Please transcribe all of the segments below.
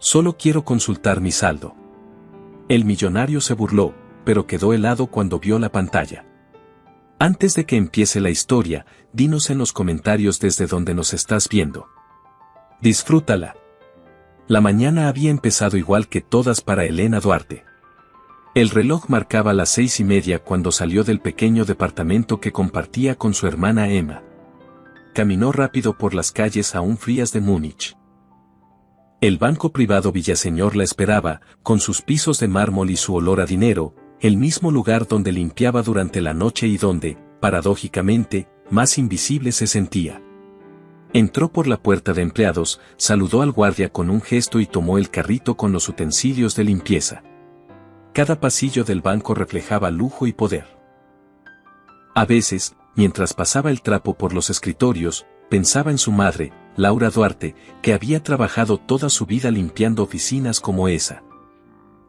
Solo quiero consultar mi saldo. El millonario se burló, pero quedó helado cuando vio la pantalla. Antes de que empiece la historia, dinos en los comentarios desde donde nos estás viendo. Disfrútala. La mañana había empezado igual que todas para Elena Duarte. El reloj marcaba las 6:30 cuando salió del pequeño departamento que compartía con su hermana Emma. Caminó rápido por las calles aún frías de Múnich. El banco privado Villaseñor la esperaba, con sus pisos de mármol y su olor a dinero, el mismo lugar donde limpiaba durante la noche y donde, paradójicamente, más invisible se sentía. Entró por la puerta de empleados, saludó al guardia con un gesto y tomó el carrito con los utensilios de limpieza. Cada pasillo del banco reflejaba lujo y poder. A veces, mientras pasaba el trapo por los escritorios, pensaba en su madre, Laura Duarte, que había trabajado toda su vida limpiando oficinas como esa.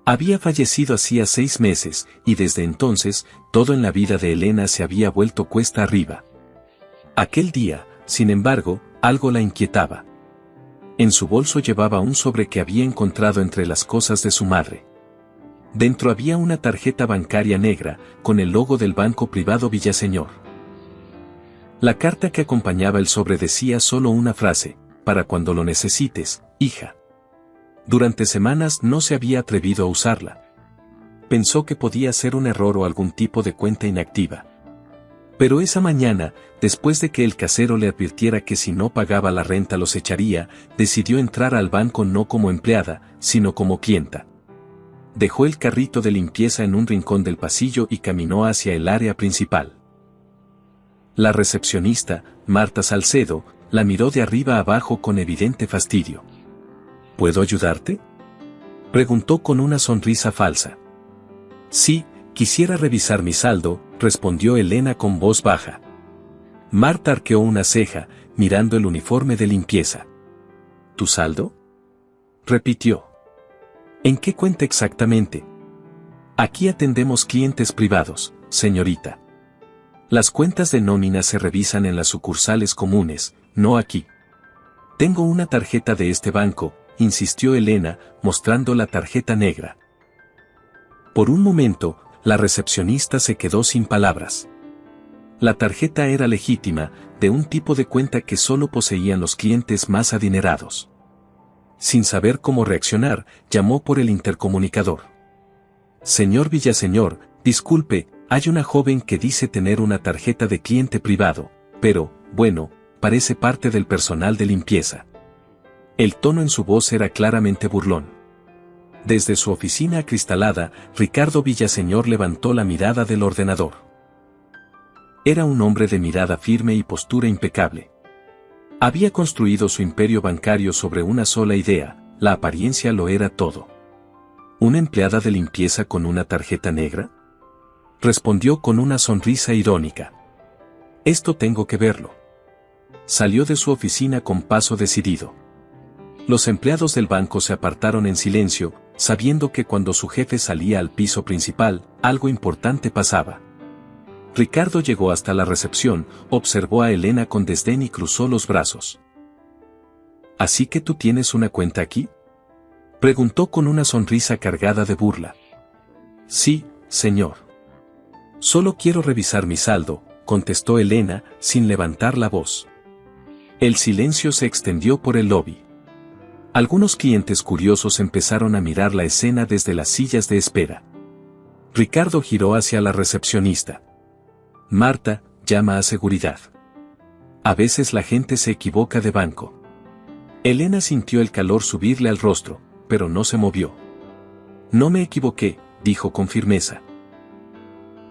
Había fallecido hacía 6 meses, y desde entonces, todo en la vida de Elena se había vuelto cuesta arriba. Aquel día, sin embargo, algo la inquietaba. En su bolso llevaba un sobre que había encontrado entre las cosas de su madre. Dentro había una tarjeta bancaria negra, con el logo del banco privado Villaseñor. La carta que acompañaba el sobre decía solo una frase: para cuando lo necesites, hija. Durante semanas no se había atrevido a usarla. Pensó que podía ser un error o algún tipo de cuenta inactiva. Pero esa mañana, después de que el casero le advirtiera que si no pagaba la renta los echaría, decidió entrar al banco no como empleada, sino como clienta. Dejó el carrito de limpieza en un rincón del pasillo y caminó hacia el área principal. La recepcionista, Marta Salcedo, la miró de arriba abajo con evidente fastidio. ¿Puedo ayudarte?, preguntó con una sonrisa falsa. Sí, quisiera revisar mi saldo, respondió Elena con voz baja. Marta arqueó una ceja, mirando el uniforme de limpieza. ¿Tu saldo?, repitió. ¿En qué cuenta exactamente? Aquí atendemos clientes privados, señorita. Las cuentas de nómina se revisan en las sucursales comunes, no aquí. Tengo una tarjeta de este banco, insistió Elena, mostrando la tarjeta negra. Por un momento, la recepcionista se quedó sin palabras. La tarjeta era legítima, de un tipo de cuenta que solo poseían los clientes más adinerados. Sin saber cómo reaccionar, llamó por el intercomunicador. Señor Villaseñor, disculpe, hay una joven que dice tener una tarjeta de cliente privado, pero, bueno, parece parte del personal de limpieza. El tono en su voz era claramente burlón. Desde su oficina acristalada, Ricardo Villaseñor levantó la mirada del ordenador. Era un hombre de mirada firme y postura impecable. Había construido su imperio bancario sobre una sola idea: la apariencia lo era todo. ¿Una empleada de limpieza con una tarjeta negra?, respondió con una sonrisa irónica. Esto tengo que verlo. Salió de su oficina con paso decidido. Los empleados del banco se apartaron en silencio, sabiendo que cuando su jefe salía al piso principal, algo importante pasaba. Ricardo llegó hasta la recepción, observó a Elena con desdén y cruzó los brazos. ¿Así que tú tienes una cuenta aquí?, preguntó con una sonrisa cargada de burla. Sí, señor. Solo quiero revisar mi saldo, contestó Elena, sin levantar la voz. El silencio se extendió por el lobby. Algunos clientes curiosos empezaron a mirar la escena desde las sillas de espera. Ricardo giró hacia la recepcionista. Marta, llama a seguridad. A veces la gente se equivoca de banco. Elena sintió el calor subirle al rostro, pero no se movió. No me equivoqué, dijo con firmeza.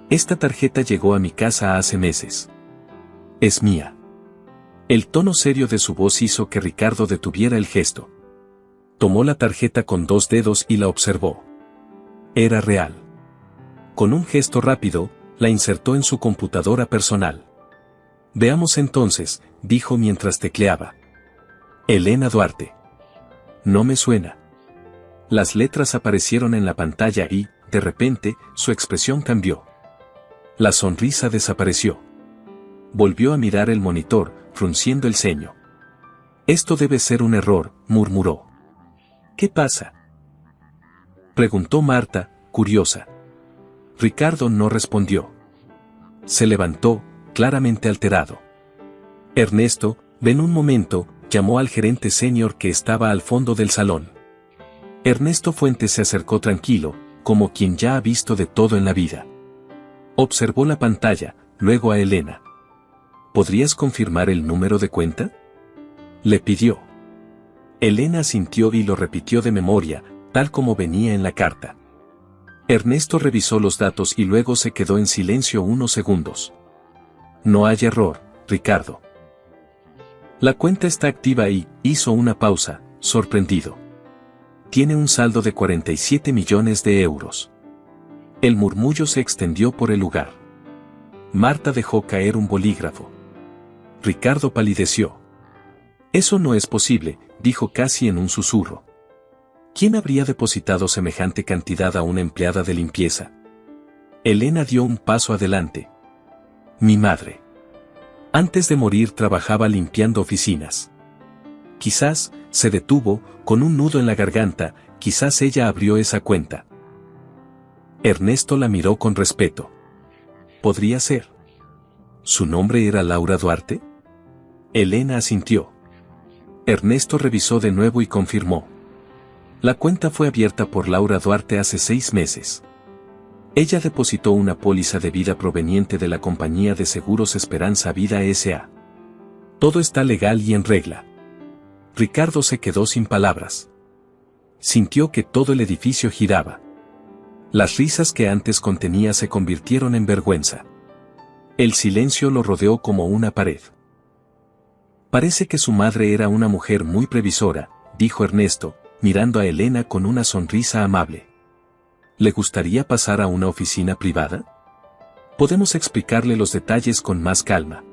Esta tarjeta llegó a mi casa hace meses. Es mía. El tono serio de su voz hizo que Ricardo detuviera el gesto. Tomó la tarjeta con 2 dedos y la observó. Era real. Con un gesto rápido, la insertó en su computadora personal. Veamos entonces, dijo mientras tecleaba. Elena Duarte. No me suena. Las letras aparecieron en la pantalla y, de repente, su expresión cambió. La sonrisa desapareció. Volvió a mirar el monitor, frunciendo el ceño. Esto debe ser un error, murmuró. ¿Qué pasa?, preguntó Marta, curiosa. Ricardo no respondió. Se levantó, claramente alterado. Ernesto, ven un momento, llamó al gerente senior que estaba al fondo del salón. Ernesto Fuentes se acercó tranquilo, como quien ya ha visto de todo en la vida. Observó la pantalla, luego a Elena. ¿Podrías confirmar el número de cuenta?, le pidió. Elena asintió y lo repitió de memoria, tal como venía en la carta. Ernesto revisó los datos y luego se quedó en silencio unos segundos. No hay error, Ricardo. La cuenta está activa y, hizo una pausa, sorprendido. Tiene un saldo de 47 millones de euros. El murmullo se extendió por el lugar. Marta dejó caer un bolígrafo. Ricardo palideció. Eso no es posible, dijo casi en un susurro. ¿Quién habría depositado semejante cantidad a una empleada de limpieza? Elena dio un paso adelante. Mi madre. Antes de morir trabajaba limpiando oficinas. Quizás, se detuvo, con un nudo en la garganta, quizás ella abrió esa cuenta. Ernesto la miró con respeto. ¿Podría ser? ¿Su nombre era Laura Duarte? Elena asintió. Ernesto revisó de nuevo y confirmó. La cuenta fue abierta por Laura Duarte hace 6 meses. Ella depositó una póliza de vida proveniente de la compañía de seguros Esperanza Vida S.A. Todo está legal y en regla. Ricardo se quedó sin palabras. Sintió que todo el edificio giraba. Las risas que antes contenía se convirtieron en vergüenza. El silencio lo rodeó como una pared. Parece que su madre era una mujer muy previsora, dijo Ernesto, mirando a Elena con una sonrisa amable. ¿Le gustaría pasar a una oficina privada? Podemos explicarle los detalles con más calma.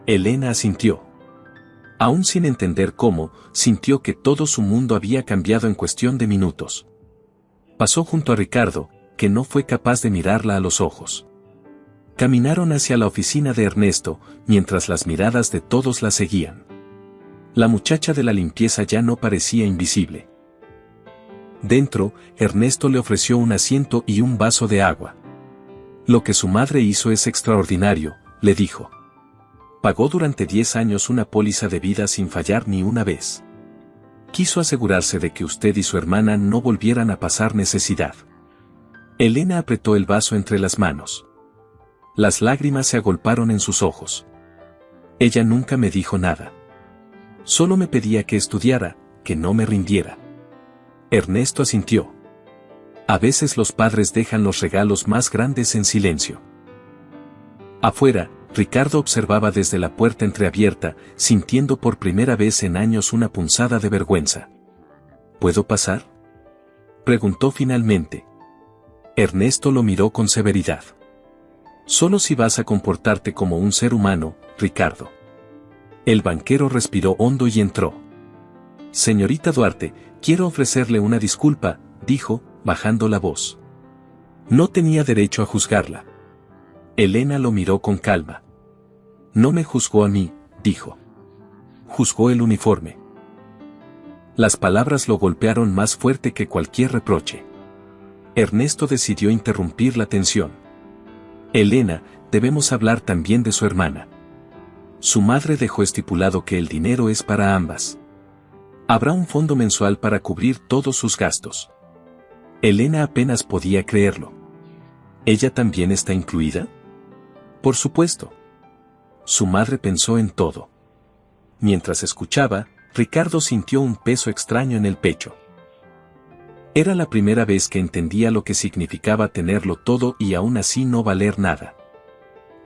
Elena asintió. Aún sin entender cómo, sintió que todo su mundo había cambiado en cuestión de minutos. Pasó junto a Ricardo, que no fue capaz de mirarla a los ojos. Caminaron hacia la oficina de Ernesto, mientras las miradas de todos la seguían. La muchacha de la limpieza ya no parecía invisible. Dentro, Ernesto le ofreció un asiento y un vaso de agua. Lo que su madre hizo es extraordinario, le dijo. Pagó durante 10 años una póliza de vida sin fallar ni una vez. Quiso asegurarse de que usted y su hermana no volvieran a pasar necesidad. Elena apretó el vaso entre las manos. Las lágrimas se agolparon en sus ojos. Ella nunca me dijo nada. Solo me pedía que estudiara, que no me rindiera. Ernesto asintió. A veces los padres dejan los regalos más grandes en silencio. Afuera, Ricardo observaba desde la puerta entreabierta, sintiendo por primera vez en años una punzada de vergüenza. ¿Puedo pasar?, preguntó finalmente. Ernesto lo miró con severidad. Solo si vas a comportarte como un ser humano, Ricardo. El banquero respiró hondo y entró. Señorita Duarte, quiero ofrecerle una disculpa, dijo, bajando la voz. No tenía derecho a juzgarla. Elena lo miró con calma. No me juzgó a mí, dijo. Juzgó el uniforme. Las palabras lo golpearon más fuerte que cualquier reproche. Ernesto decidió interrumpir la tensión. Elena, debemos hablar también de su hermana. Su madre dejó estipulado que el dinero es para ambas. Habrá un fondo mensual para cubrir todos sus gastos. Elena apenas podía creerlo. ¿Ella también está incluida? Por supuesto. Su madre pensó en todo. Mientras escuchaba, Ricardo sintió un peso extraño en el pecho. Era la primera vez que entendía lo que significaba tenerlo todo y aún así no valer nada.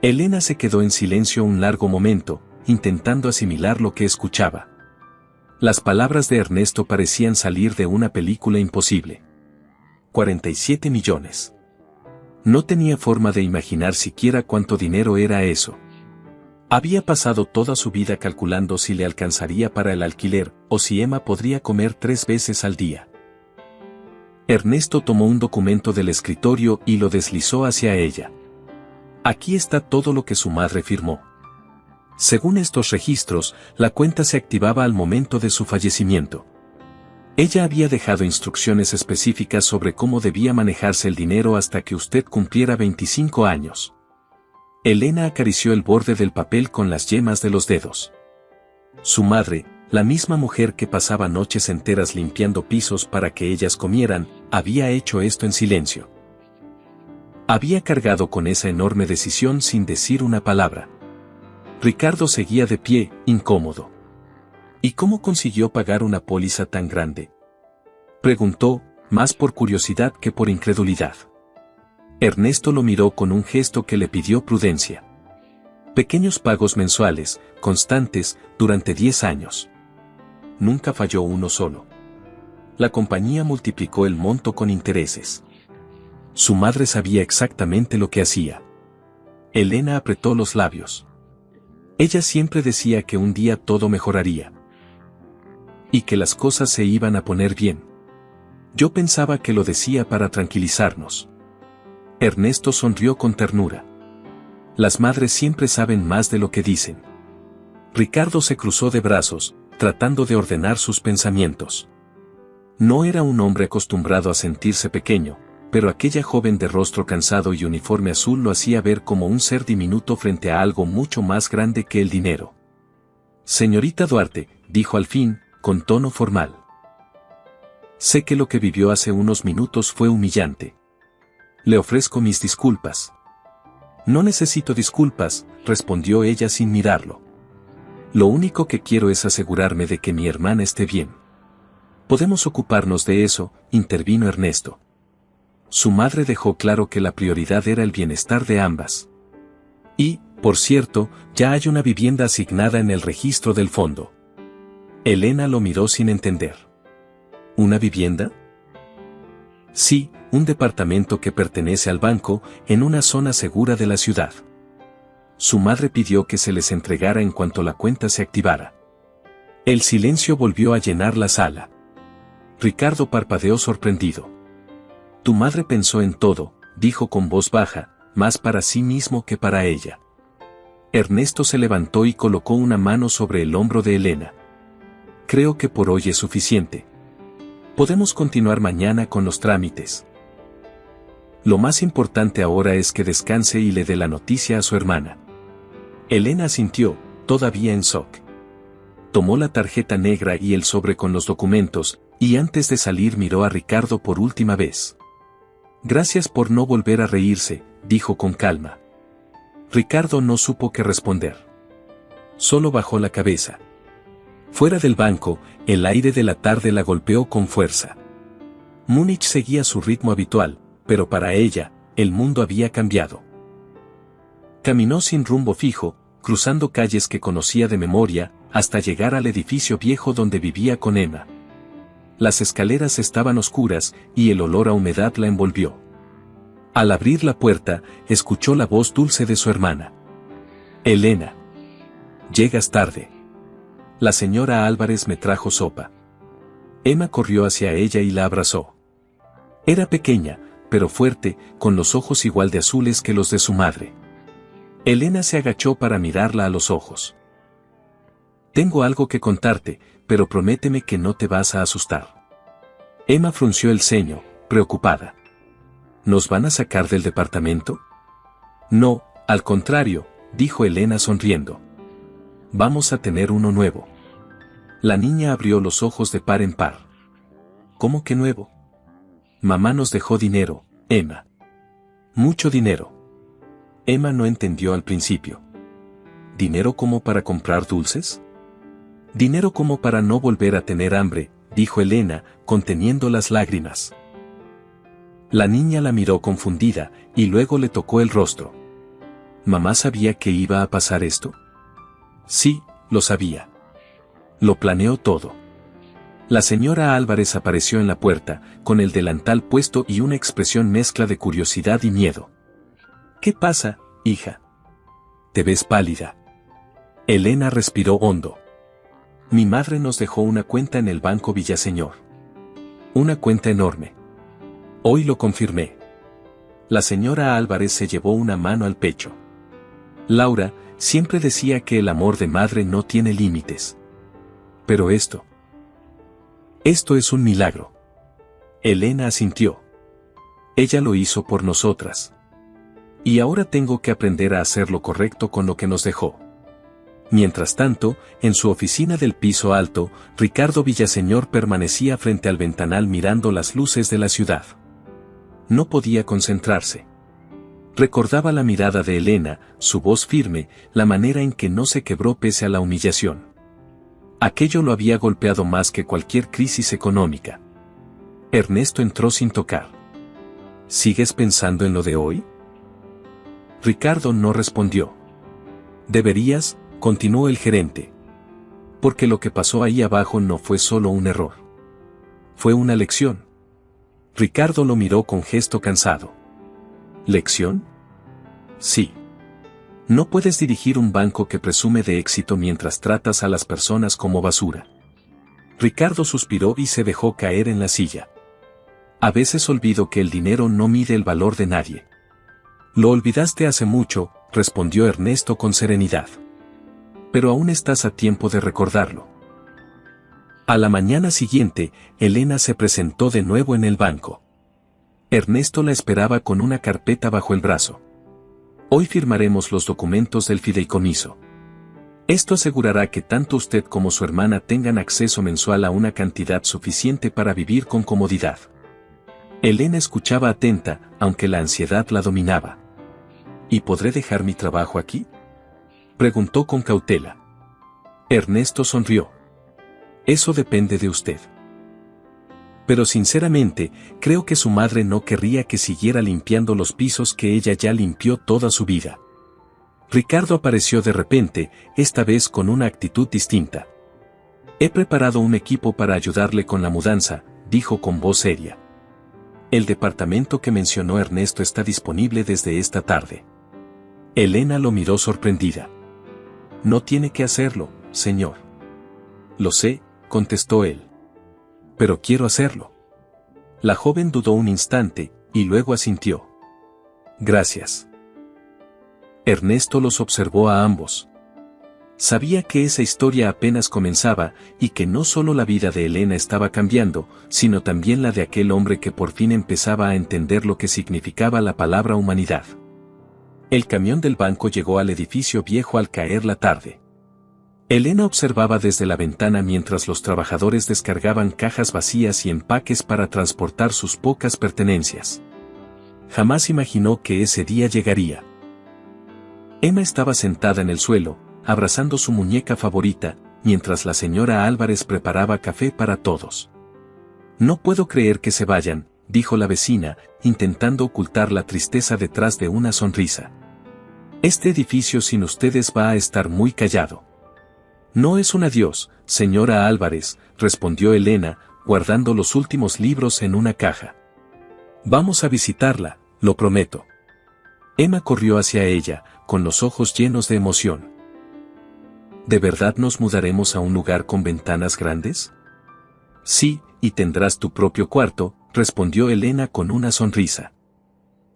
Elena se quedó en silencio un largo momento, intentando asimilar lo que escuchaba. Las palabras de Ernesto parecían salir de una película imposible. 47 millones. No tenía forma de imaginar siquiera cuánto dinero era eso. Había pasado toda su vida calculando si le alcanzaría para el alquiler, o si Emma podría comer 3 veces al día. Ernesto tomó un documento del escritorio y lo deslizó hacia ella. Aquí está todo lo que su madre firmó. Según estos registros, la cuenta se activaba al momento de su fallecimiento. Ella había dejado instrucciones específicas sobre cómo debía manejarse el dinero hasta que usted cumpliera 25 años. Elena acarició el borde del papel con las yemas de los dedos. Su madre, la misma mujer que pasaba noches enteras limpiando pisos para que ellas comieran, había hecho esto en silencio. Había cargado con esa enorme decisión sin decir una palabra. Ricardo seguía de pie, incómodo. ¿Y cómo consiguió pagar una póliza tan grande?, preguntó, más por curiosidad que por incredulidad. Ernesto lo miró con un gesto que le pidió prudencia. Pequeños pagos mensuales, constantes, durante 10 años. Nunca falló uno solo. La compañía multiplicó el monto con intereses. Su madre sabía exactamente lo que hacía. Elena apretó los labios. Ella siempre decía que un día todo mejoraría. Y que las cosas se iban a poner bien. Yo pensaba que lo decía para tranquilizarnos. Ernesto sonrió con ternura. Las madres siempre saben más de lo que dicen. Ricardo se cruzó de brazos, tratando de ordenar sus pensamientos. No era un hombre acostumbrado a sentirse pequeño, pero aquella joven de rostro cansado y uniforme azul lo hacía ver como un ser diminuto frente a algo mucho más grande que el dinero. Señorita Duarte, dijo al fin, con tono formal. Sé que lo que vivió hace unos minutos fue humillante. Le ofrezco mis disculpas. No necesito disculpas, respondió ella sin mirarlo. Lo único que quiero es asegurarme de que mi hermana esté bien. Podemos ocuparnos de eso, intervino Ernesto. Su madre dejó claro que la prioridad era el bienestar de ambas. Y, por cierto, ya hay una vivienda asignada en el registro del fondo. Elena lo miró sin entender. ¿Una vivienda? Sí, un departamento que pertenece al banco, en una zona segura de la ciudad. Su madre pidió que se les entregara en cuanto la cuenta se activara. El silencio volvió a llenar la sala. Ricardo parpadeó sorprendido. Tu madre pensó en todo, dijo con voz baja, más para sí mismo que para ella. Ernesto se levantó y colocó una mano sobre el hombro de Elena. Creo que por hoy es suficiente. Podemos continuar mañana con los trámites. Lo más importante ahora es que descanse y le dé la noticia a su hermana. Elena asintió, todavía en shock. Tomó la tarjeta negra y el sobre con los documentos, y antes de salir miró a Ricardo por última vez. Gracias por no volver a reírse, dijo con calma. Ricardo no supo qué responder. Solo bajó la cabeza. Fuera del banco, el aire de la tarde la golpeó con fuerza. Múnich seguía su ritmo habitual, pero para ella, el mundo había cambiado. Caminó sin rumbo fijo, cruzando calles que conocía de memoria, hasta llegar al edificio viejo donde vivía con Emma. Las escaleras estaban oscuras, y el olor a humedad la envolvió. Al abrir la puerta, escuchó la voz dulce de su hermana. Elena. Llegas tarde. La señora Álvarez me trajo sopa. Emma corrió hacia ella y la abrazó. Era pequeña, pero fuerte, con los ojos igual de azules que los de su madre. Elena se agachó para mirarla a los ojos. Tengo algo que contarte, pero prométeme que no te vas a asustar. Emma frunció el ceño, preocupada. ¿Nos van a sacar del departamento? No, al contrario, dijo Elena sonriendo. Vamos a tener uno nuevo. La niña abrió los ojos de par en par. ¿Cómo que nuevo? Mamá nos dejó dinero, Emma. Mucho dinero. Emma no entendió al principio. ¿Dinero como para comprar dulces? Dinero como para no volver a tener hambre, dijo Elena, conteniendo las lágrimas. La niña la miró confundida, y luego le tocó el rostro. ¿Mamá sabía que iba a pasar esto? Sí, lo sabía. Lo planeó todo. La señora Álvarez apareció en la puerta, con el delantal puesto y una expresión mezcla de curiosidad y miedo. ¿Qué pasa, hija? Te ves pálida. Elena respiró hondo. Mi madre nos dejó una cuenta en el Banco Villaseñor. Una cuenta enorme. Hoy lo confirmé. La señora Álvarez se llevó una mano al pecho. Laura siempre decía que el amor de madre no tiene límites. Pero esto. Esto es un milagro. Elena asintió. Ella lo hizo por nosotras. Y ahora tengo que aprender a hacer lo correcto con lo que nos dejó. Mientras tanto, en su oficina del piso alto, Ricardo Villaseñor permanecía frente al ventanal mirando las luces de la ciudad. No podía concentrarse. Recordaba la mirada de Elena, su voz firme, la manera en que no se quebró pese a la humillación. Aquello lo había golpeado más que cualquier crisis económica. Ernesto entró sin tocar. ¿Sigues pensando en lo de hoy? Ricardo no respondió. Deberías, continuó el gerente. Porque lo que pasó ahí abajo no fue solo un error. Fue una lección. Ricardo lo miró con gesto cansado. ¿Lección? Sí. No puedes dirigir un banco que presume de éxito mientras tratas a las personas como basura. Ricardo suspiró y se dejó caer en la silla. A veces olvido que el dinero no mide el valor de nadie. Lo olvidaste hace mucho, respondió Ernesto con serenidad. Pero aún estás a tiempo de recordarlo. A la mañana siguiente, Elena se presentó de nuevo en el banco. Ernesto la esperaba con una carpeta bajo el brazo. Hoy firmaremos los documentos del fideicomiso. Esto asegurará que tanto usted como su hermana tengan acceso mensual a una cantidad suficiente para vivir con comodidad. Elena escuchaba atenta, aunque la ansiedad la dominaba. ¿Y podré dejar mi trabajo aquí?, preguntó con cautela. Ernesto sonrió. Eso depende de usted. Pero sinceramente, creo que su madre no querría que siguiera limpiando los pisos que ella ya limpió toda su vida. Ricardo apareció de repente, esta vez con una actitud distinta. He preparado un equipo para ayudarle con la mudanza, dijo con voz seria. El departamento que mencionó Ernesto está disponible desde esta tarde. Elena lo miró sorprendida. No tiene que hacerlo, señor. Lo sé, contestó él. Pero quiero hacerlo. La joven dudó un instante, y luego asintió. Gracias. Ernesto los observó a ambos. Sabía que esa historia apenas comenzaba, y que no solo la vida de Elena estaba cambiando, sino también la de aquel hombre que por fin empezaba a entender lo que significaba la palabra humanidad. El camión del banco llegó al edificio viejo al caer la tarde. Elena observaba desde la ventana mientras los trabajadores descargaban cajas vacías y empaques para transportar sus pocas pertenencias. Jamás imaginó que ese día llegaría. Emma estaba sentada en el suelo, abrazando su muñeca favorita, mientras la señora Álvarez preparaba café para todos. No puedo creer que se vayan, dijo la vecina, intentando ocultar la tristeza detrás de una sonrisa. Este edificio sin ustedes va a estar muy callado. No es un adiós, señora Álvarez, respondió Elena, guardando los últimos libros en una caja. Vamos a visitarla, lo prometo. Emma corrió hacia ella, con los ojos llenos de emoción. ¿De verdad nos mudaremos a un lugar con ventanas grandes? Sí, y tendrás tu propio cuarto, respondió Elena con una sonrisa.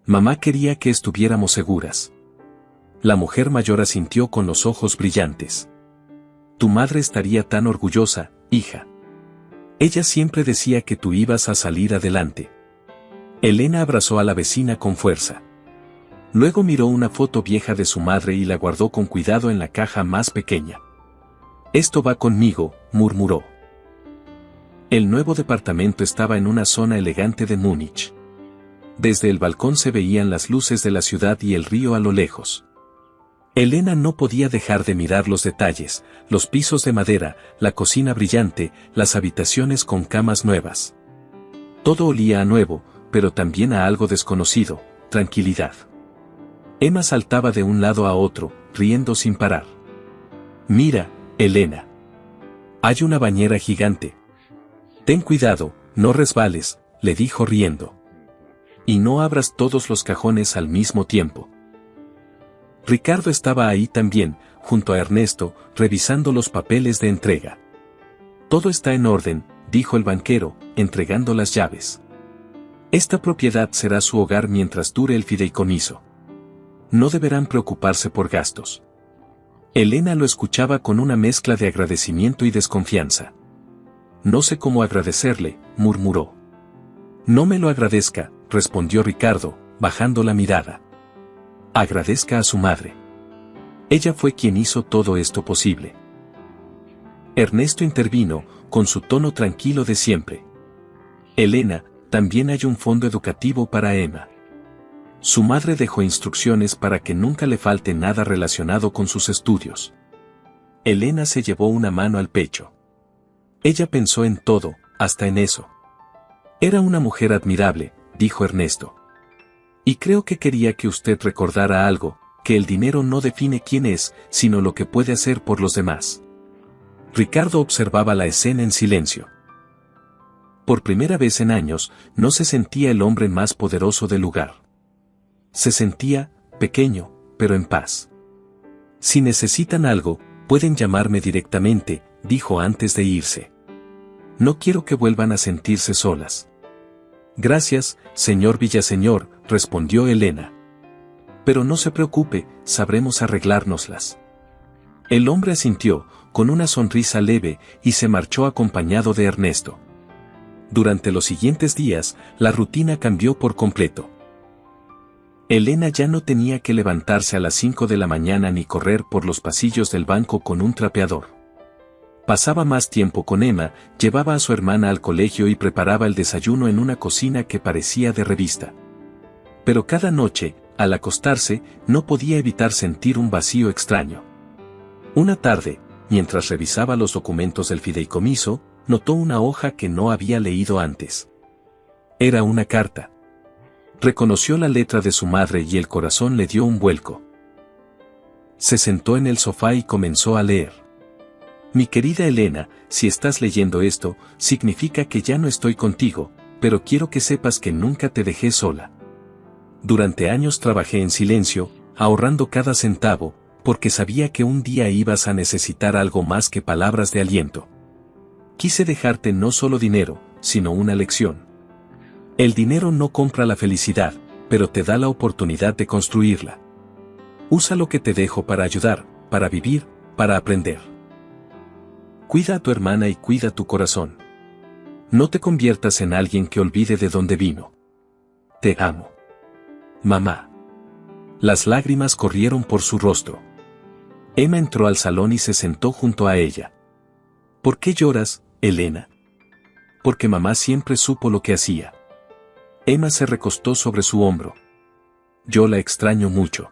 Mamá quería que estuviéramos seguras. La mujer mayor asintió con los ojos brillantes. Tu madre estaría tan orgullosa, hija. Ella siempre decía que tú ibas a salir adelante. Elena abrazó a la vecina con fuerza. Luego miró una foto vieja de su madre y la guardó con cuidado en la caja más pequeña. Esto va conmigo, murmuró. El nuevo departamento estaba en una zona elegante de Múnich. Desde el balcón se veían las luces de la ciudad y el río a lo lejos. Elena no podía dejar de mirar los detalles, los pisos de madera, la cocina brillante, las habitaciones con camas nuevas. Todo olía a nuevo, pero también a algo desconocido, tranquilidad. Emma saltaba de un lado a otro, riendo sin parar. Mira, Elena. Hay una bañera gigante. Ten cuidado, no resbales, le dijo riendo. Y no abras todos los cajones al mismo tiempo. Ricardo estaba ahí también, junto a Ernesto, revisando los papeles de entrega. Todo está en orden, dijo el banquero, entregando las llaves. Esta propiedad será su hogar mientras dure el fideicomiso. No deberán preocuparse por gastos. Elena lo escuchaba con una mezcla de agradecimiento y desconfianza. No sé cómo agradecerle, murmuró. No me lo agradezca, respondió Ricardo, bajando la mirada. Agradezca a su madre. Ella fue quien hizo todo esto posible. Ernesto intervino, con su tono tranquilo de siempre. Elena, también hay un fondo educativo para Emma. Su madre dejó instrucciones para que nunca le falte nada relacionado con sus estudios. Elena se llevó una mano al pecho. Ella pensó en todo, hasta en eso. Era una mujer admirable, dijo Ernesto. Y creo que quería que usted recordara algo, que el dinero no define quién es, sino lo que puede hacer por los demás. Ricardo observaba la escena en silencio. Por primera vez en años, no se sentía el hombre más poderoso del lugar. Se sentía, pequeño, pero en paz. Si necesitan algo, pueden llamarme directamente, dijo antes de irse. No quiero que vuelvan a sentirse solas. Gracias, señor Villaseñor, respondió Elena. Pero no se preocupe, sabremos arreglárnoslas. El hombre asintió, con una sonrisa leve, y se marchó acompañado de Ernesto. Durante los siguientes días, la rutina cambió por completo. Elena ya no tenía que levantarse a las 5 de la mañana ni correr por los pasillos del banco con un trapeador. Pasaba más tiempo con Emma, llevaba a su hermana al colegio y preparaba el desayuno en una cocina que parecía de revista. Pero cada noche, al acostarse, no podía evitar sentir un vacío extraño. Una tarde, mientras revisaba los documentos del fideicomiso, notó una hoja que no había leído antes. Era una carta. Reconoció la letra de su madre y el corazón le dio un vuelco. Se sentó en el sofá y comenzó a leer. Mi querida Elena, si estás leyendo esto, significa que ya no estoy contigo, pero quiero que sepas que nunca te dejé sola. Durante años trabajé en silencio, ahorrando cada centavo, porque sabía que un día ibas a necesitar algo más que palabras de aliento. Quise dejarte no solo dinero, sino una lección. El dinero no compra la felicidad, pero te da la oportunidad de construirla. Usa lo que te dejo para ayudar, para vivir, para aprender. Cuida a tu hermana y cuida tu corazón. No te conviertas en alguien que olvide de dónde vino. Te amo. Mamá. Las lágrimas corrieron por su rostro. Emma entró al salón y se sentó junto a ella. ¿Por qué lloras, Elena? Porque mamá siempre supo lo que hacía. Emma se recostó sobre su hombro. Yo la extraño mucho.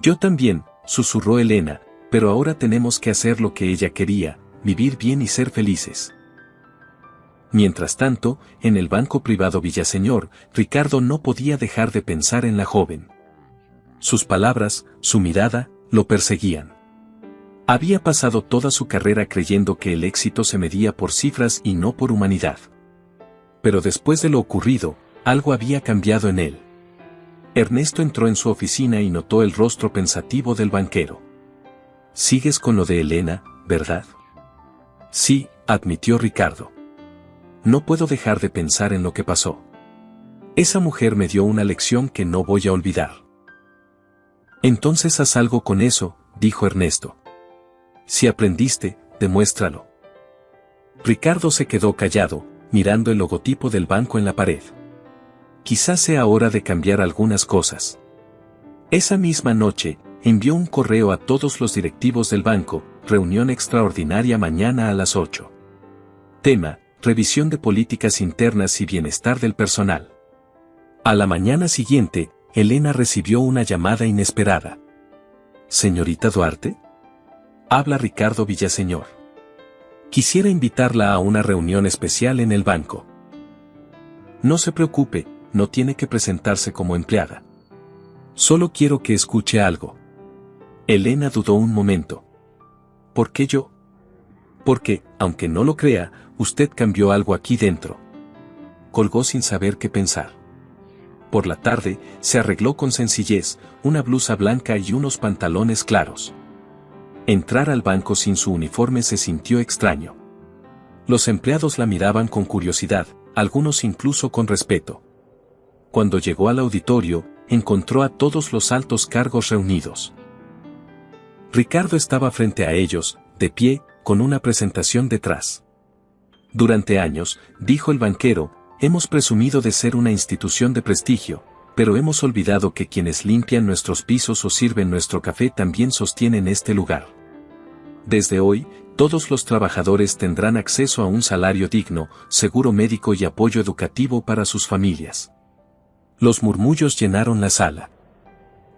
Yo también, susurró Elena, pero ahora tenemos que hacer lo que ella quería, vivir bien y ser felices. Mientras tanto, en el banco privado Villaseñor, Ricardo no podía dejar de pensar en la joven. Sus palabras, su mirada, lo perseguían. Había pasado toda su carrera creyendo que el éxito se medía por cifras y no por humanidad. Pero después de lo ocurrido, algo había cambiado en él. Ernesto entró en su oficina y notó el rostro pensativo del banquero. «Sigues con lo de Elena, ¿verdad?» «Sí», admitió Ricardo. «No puedo dejar de pensar en lo que pasó. Esa mujer me dio una lección que no voy a olvidar». «Entonces haz algo con eso», dijo Ernesto. «Si aprendiste, demuéstralo». Ricardo se quedó callado, mirando el logotipo del banco en la pared. Quizás sea hora de cambiar algunas cosas. Esa misma noche, envió un correo a todos los directivos del banco, reunión extraordinaria mañana a las 8. Tema, revisión de políticas internas y bienestar del personal. A la mañana siguiente, Elena recibió una llamada inesperada. «¿Señorita Duarte?» Habla Ricardo Villaseñor. Quisiera invitarla a una reunión especial en el banco. No se preocupe, no tiene que presentarse como empleada. Solo quiero que escuche algo. Elena dudó un momento. ¿Por qué yo? Porque, aunque no lo crea, usted cambió algo aquí dentro. Colgó sin saber qué pensar. Por la tarde, se arregló con sencillez, una blusa blanca y unos pantalones claros. Entrar al banco sin su uniforme se sintió extraño. Los empleados la miraban con curiosidad, algunos incluso con respeto. Cuando llegó al auditorio, encontró a todos los altos cargos reunidos. Ricardo estaba frente a ellos, de pie, con una presentación detrás. Durante años, dijo el banquero, hemos presumido de ser una institución de prestigio, pero hemos olvidado que quienes limpian nuestros pisos o sirven nuestro café también sostienen este lugar. Desde hoy, todos los trabajadores tendrán acceso a un salario digno, seguro médico y apoyo educativo para sus familias. Los murmullos llenaron la sala.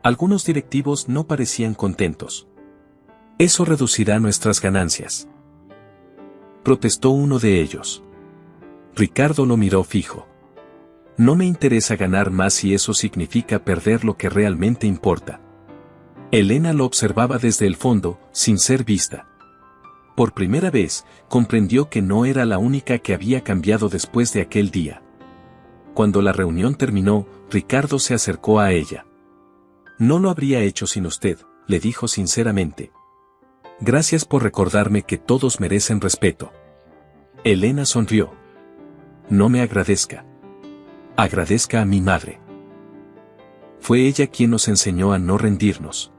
Algunos directivos no parecían contentos. Eso reducirá nuestras ganancias, protestó uno de ellos. Ricardo lo miró fijo. No me interesa ganar más si eso significa perder lo que realmente importa. Elena lo observaba desde el fondo, sin ser vista. Por primera vez, comprendió que no era la única que había cambiado después de aquel día. Cuando la reunión terminó, Ricardo se acercó a ella. No lo habría hecho sin usted, le dijo sinceramente. Gracias por recordarme que todos merecen respeto. Elena sonrió. No me agradezca. Agradezca a mi madre. Fue ella quien nos enseñó a no rendirnos.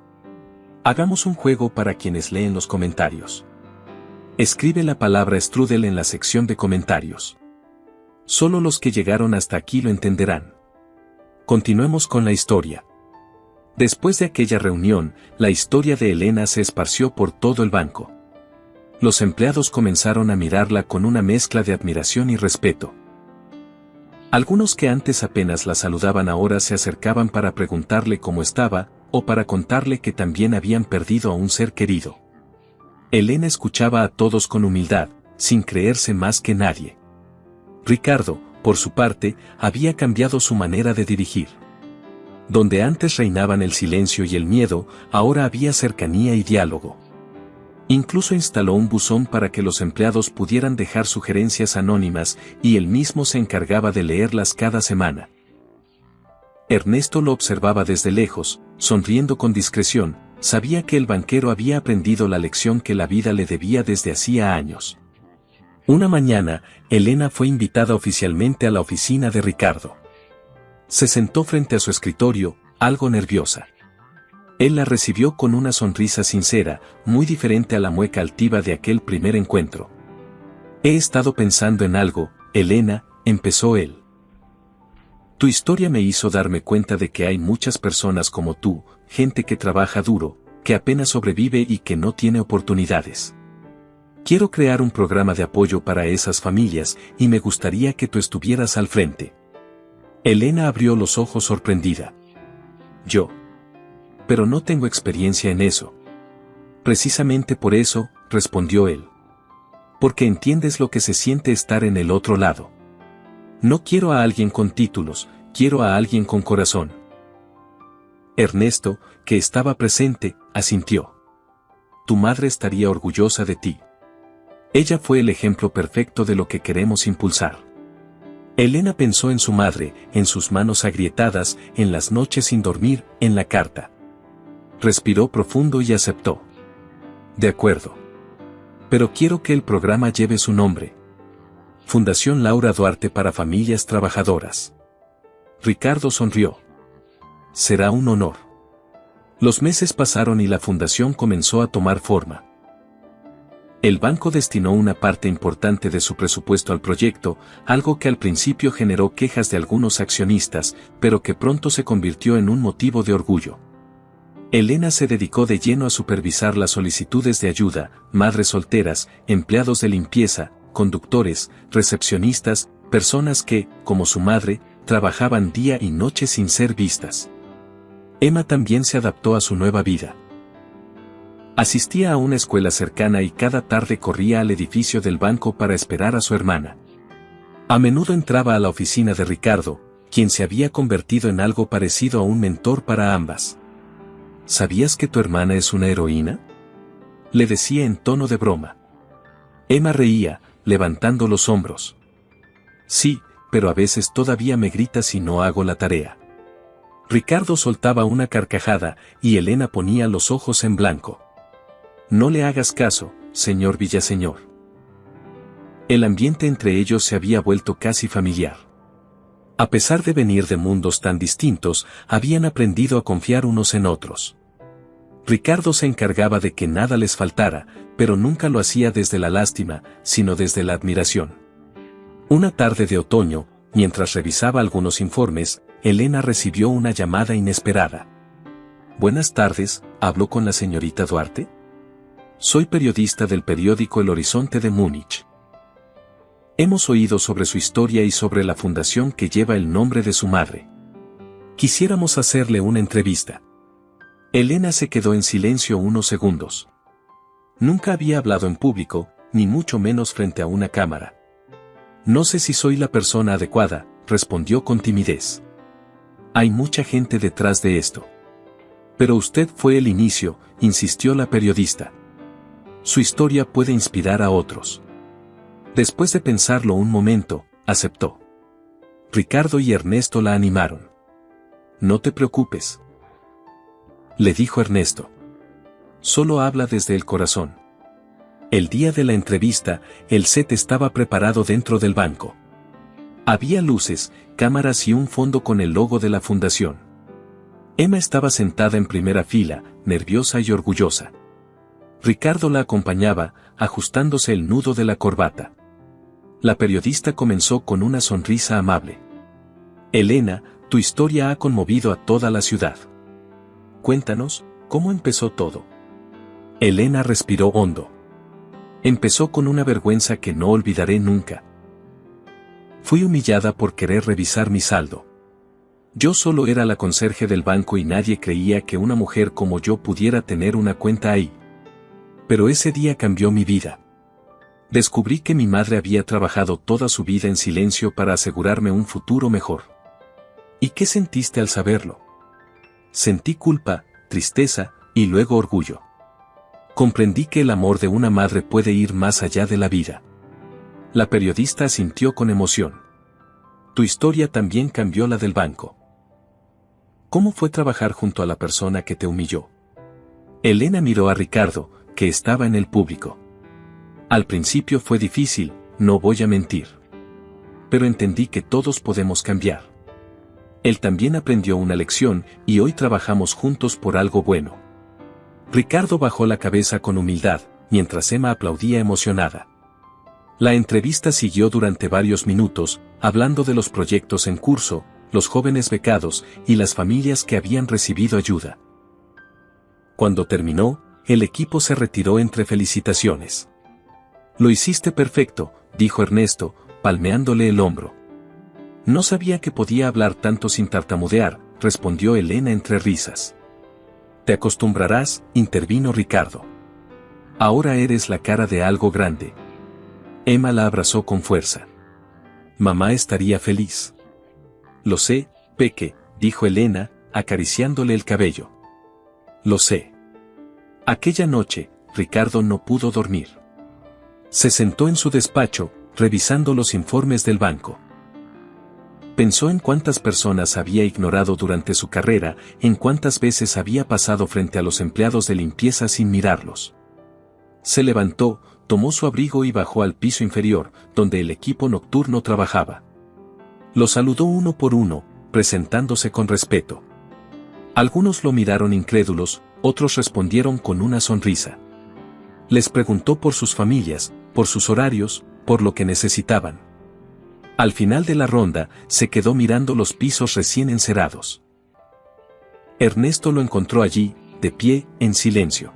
Hagamos un juego para quienes leen los comentarios. Escribe la palabra strudel en la sección de comentarios. Solo los que llegaron hasta aquí lo entenderán. Continuemos con la historia. Después de aquella reunión, la historia de Elena se esparció por todo el banco. Los empleados comenzaron a mirarla con una mezcla de admiración y respeto. Algunos que antes apenas la saludaban ahora se acercaban para preguntarle cómo estaba, o para contarle que también habían perdido a un ser querido. Elena escuchaba a todos con humildad, sin creerse más que nadie. Ricardo, por su parte, había cambiado su manera de dirigir. Donde antes reinaban el silencio y el miedo, ahora había cercanía y diálogo. Incluso instaló un buzón para que los empleados pudieran dejar sugerencias anónimas, y él mismo se encargaba de leerlas cada semana. Ernesto lo observaba desde lejos, sonriendo con discreción, sabía que el banquero había aprendido la lección que la vida le debía desde hacía años. Una mañana, Elena fue invitada oficialmente a la oficina de Ricardo. Se sentó frente a su escritorio, algo nerviosa. Él la recibió con una sonrisa sincera, muy diferente a la mueca altiva de aquel primer encuentro. He estado pensando en algo, Elena, empezó él. Tu historia me hizo darme cuenta de que hay muchas personas como tú, gente que trabaja duro, que apenas sobrevive y que no tiene oportunidades. Quiero crear un programa de apoyo para esas familias y me gustaría que tú estuvieras al frente. Elena abrió los ojos sorprendida. Yo. Pero no tengo experiencia en eso. Precisamente por eso, respondió él. Porque entiendes lo que se siente estar en el otro lado. No quiero a alguien con títulos, quiero a alguien con corazón. Ernesto, que estaba presente, asintió. Tu madre estaría orgullosa de ti. Ella fue el ejemplo perfecto de lo que queremos impulsar. Elena pensó en su madre, en sus manos agrietadas, en las noches sin dormir, en la carta. Respiró profundo y aceptó. De acuerdo. Pero quiero que el programa lleve su nombre. Fundación Laura Duarte para Familias Trabajadoras. Ricardo sonrió. Será un honor. Los meses pasaron y la fundación comenzó a tomar forma. El banco destinó una parte importante de su presupuesto al proyecto, algo que al principio generó quejas de algunos accionistas, pero que pronto se convirtió en un motivo de orgullo. Elena se dedicó de lleno a supervisar las solicitudes de ayuda, madres solteras, empleados de limpieza, conductores, recepcionistas, personas que, como su madre, trabajaban día y noche sin ser vistas. Emma también se adaptó a su nueva vida. Asistía a una escuela cercana y cada tarde corría al edificio del banco para esperar a su hermana. A menudo entraba a la oficina de Ricardo, quien se había convertido en algo parecido a un mentor para ambas. ¿Sabías que tu hermana es una heroína?, le decía en tono de broma. Emma reía, levantando los hombros. Sí, pero a veces todavía me grita si no hago la tarea. Ricardo soltaba una carcajada, y Elena ponía los ojos en blanco. No le hagas caso, señor Villaseñor. El ambiente entre ellos se había vuelto casi familiar. A pesar de venir de mundos tan distintos, habían aprendido a confiar unos en otros. Ricardo se encargaba de que nada les faltara, pero nunca lo hacía desde la lástima, sino desde la admiración. Una tarde de otoño, mientras revisaba algunos informes, Elena recibió una llamada inesperada. Buenas tardes, ¿hablo con la señorita Duarte? Soy periodista del periódico El Horizonte de Múnich. Hemos oído sobre su historia y sobre la fundación que lleva el nombre de su madre. Quisiéramos hacerle una entrevista. Elena se quedó en silencio unos segundos. Nunca había hablado en público, ni mucho menos frente a una cámara. No sé si soy la persona adecuada, respondió con timidez. Hay mucha gente detrás de esto. Pero usted fue el inicio, insistió la periodista. Su historia puede inspirar a otros. Después de pensarlo un momento, aceptó. Ricardo y Ernesto la animaron. No te preocupes, le dijo Ernesto. Solo habla desde el corazón. El día de la entrevista, el set estaba preparado dentro del banco. Había luces, cámaras y un fondo con el logo de la fundación. Emma estaba sentada en primera fila, nerviosa y orgullosa. Ricardo la acompañaba, ajustándose el nudo de la corbata. La periodista comenzó con una sonrisa amable. Elena, tu historia ha conmovido a toda la ciudad. Cuéntanos, ¿cómo empezó todo? Elena respiró hondo. Empezó con una vergüenza que no olvidaré nunca. Fui humillada por querer revisar mi saldo. Yo solo era la conserje del banco y nadie creía que una mujer como yo pudiera tener una cuenta ahí. Pero ese día cambió mi vida. Descubrí que mi madre había trabajado toda su vida en silencio para asegurarme un futuro mejor. ¿Y qué sentiste al saberlo? Sentí culpa, tristeza, y luego orgullo. Comprendí que el amor de una madre puede ir más allá de la vida. La periodista asintió con emoción. Tu historia también cambió la del banco. ¿Cómo fue trabajar junto a la persona que te humilló? Elena miró a Ricardo, que estaba en el público. Al principio fue difícil, no voy a mentir. Pero entendí que todos podemos cambiar. Él también aprendió una lección y hoy trabajamos juntos por algo bueno. Ricardo bajó la cabeza con humildad, mientras Emma aplaudía emocionada. La entrevista siguió durante varios minutos, hablando de los proyectos en curso, los jóvenes becados y las familias que habían recibido ayuda. Cuando terminó, el equipo se retiró entre felicitaciones. Lo hiciste perfecto, dijo Ernesto, palmeándole el hombro. No sabía que podía hablar tanto sin tartamudear, respondió Elena entre risas. Te acostumbrarás, intervino Ricardo. Ahora eres la cara de algo grande. Emma la abrazó con fuerza. Mamá estaría feliz. Lo sé, Peque, dijo Elena, acariciándole el cabello. Lo sé. Aquella noche, Ricardo no pudo dormir. Se sentó en su despacho, revisando los informes del banco. Pensó en cuántas personas había ignorado durante su carrera, en cuántas veces había pasado frente a los empleados de limpieza sin mirarlos. Se levantó, tomó su abrigo y bajó al piso inferior, donde el equipo nocturno trabajaba. Los saludó uno por uno, presentándose con respeto. Algunos lo miraron incrédulos, otros respondieron con una sonrisa. Les preguntó por sus familias, por sus horarios, por lo que necesitaban. Al final de la ronda, se quedó mirando los pisos recién encerados. Ernesto lo encontró allí, de pie, en silencio.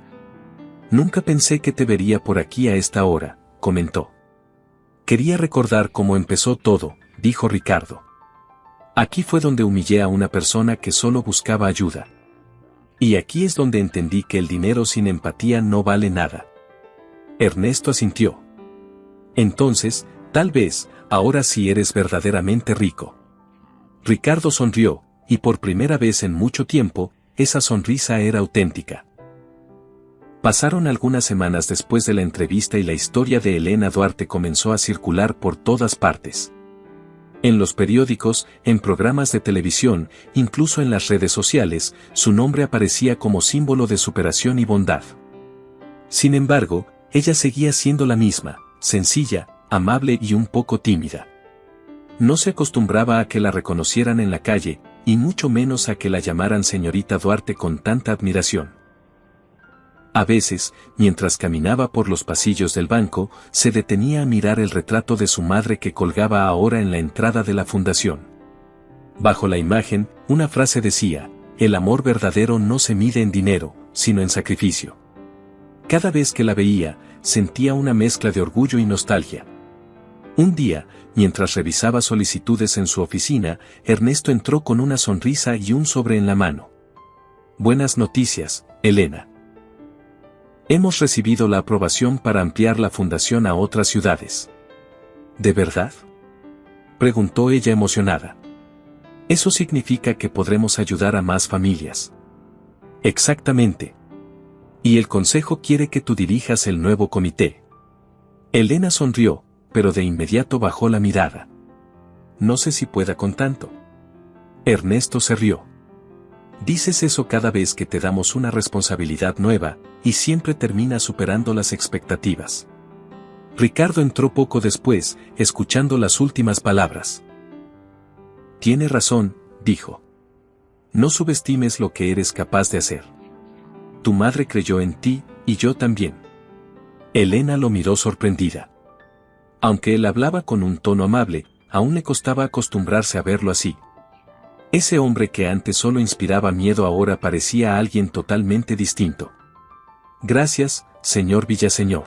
Nunca pensé que te vería por aquí a esta hora, comentó. Quería recordar cómo empezó todo, dijo Ricardo. Aquí fue donde humillé a una persona que solo buscaba ayuda. Y aquí es donde entendí que el dinero sin empatía no vale nada. Ernesto asintió. Entonces, tal vez, ahora sí eres verdaderamente rico. Ricardo sonrió, y por primera vez en mucho tiempo, esa sonrisa era auténtica. Pasaron algunas semanas después de la entrevista y la historia de Elena Duarte comenzó a circular por todas partes. En los periódicos, en programas de televisión, incluso en las redes sociales, su nombre aparecía como símbolo de superación y bondad. Sin embargo, ella seguía siendo la misma, sencilla, amable y un poco tímida. No se acostumbraba a que la reconocieran en la calle, y mucho menos a que la llamaran señorita Duarte con tanta admiración. A veces, mientras caminaba por los pasillos del banco, se detenía a mirar el retrato de su madre que colgaba ahora en la entrada de la fundación. Bajo la imagen, una frase decía: el amor verdadero no se mide en dinero, sino en sacrificio. Cada vez que la veía, sentía una mezcla de orgullo y nostalgia. Un día, mientras revisaba solicitudes en su oficina, Ernesto entró con una sonrisa y un sobre en la mano. Buenas noticias, Elena. Hemos recibido la aprobación para ampliar la fundación a otras ciudades. ¿De verdad?, preguntó ella emocionada. Eso significa que podremos ayudar a más familias. Exactamente. Y el consejo quiere que tú dirijas el nuevo comité. Elena sonrió, pero de inmediato bajó la mirada. No sé si pueda con tanto. Ernesto se rió. Dices eso cada vez que te damos una responsabilidad nueva, y siempre terminas superando las expectativas. Ricardo entró poco después, escuchando las últimas palabras. Tiene razón, dijo. No subestimes lo que eres capaz de hacer. Tu madre creyó en ti, y yo también. Elena lo miró sorprendida. Aunque él hablaba con un tono amable, aún le costaba acostumbrarse a verlo así. Ese hombre que antes solo inspiraba miedo ahora parecía alguien totalmente distinto. Gracias, señor Villaseñor.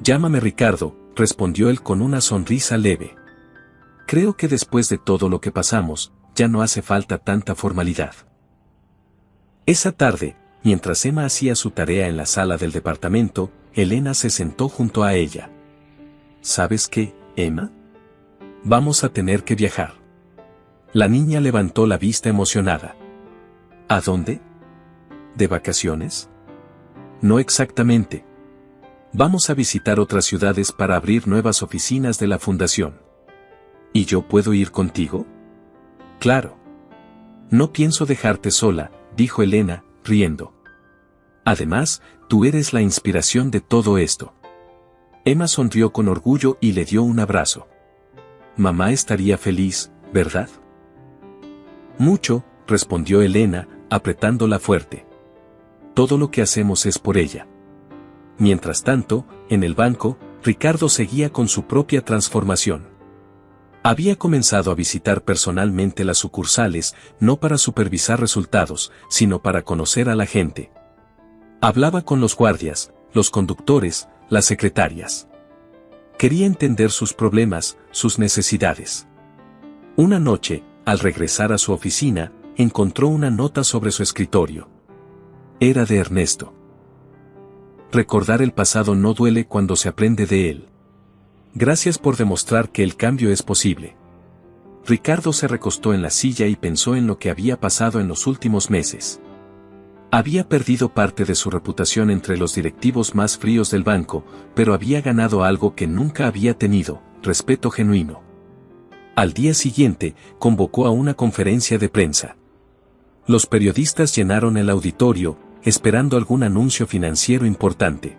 Llámame Ricardo, respondió él con una sonrisa leve. Creo que después de todo lo que pasamos, ya no hace falta tanta formalidad. Esa tarde, mientras Emma hacía su tarea en la sala del departamento, Elena se sentó junto a ella. ¿Sabes qué, Emma? Vamos a tener que viajar. La niña levantó la vista emocionada. ¿A dónde? ¿De vacaciones? No exactamente. Vamos a visitar otras ciudades para abrir nuevas oficinas de la fundación. ¿Y yo puedo ir contigo? Claro. No pienso dejarte sola, dijo Elena, riendo. Además, tú eres la inspiración de todo esto. Emma sonrió con orgullo y le dio un abrazo. Mamá estaría feliz, ¿verdad? Mucho, respondió Elena, apretándola fuerte. Todo lo que hacemos es por ella. Mientras tanto, en el banco, Ricardo seguía con su propia transformación. Había comenzado a visitar personalmente las sucursales, no para supervisar resultados, sino para conocer a la gente. Hablaba con los guardias, los conductores, las secretarias. Quería entender sus problemas, sus necesidades. Una noche, al regresar a su oficina, encontró una nota sobre su escritorio. Era de Ernesto. Recordar el pasado no duele cuando se aprende de él. Gracias por demostrar que el cambio es posible. Ricardo se recostó en la silla y pensó en lo que había pasado en los últimos meses. Había perdido parte de su reputación entre los directivos más fríos del banco, pero había ganado algo que nunca había tenido: respeto genuino. Al día siguiente, convocó a una conferencia de prensa. Los periodistas llenaron el auditorio, esperando algún anuncio financiero importante.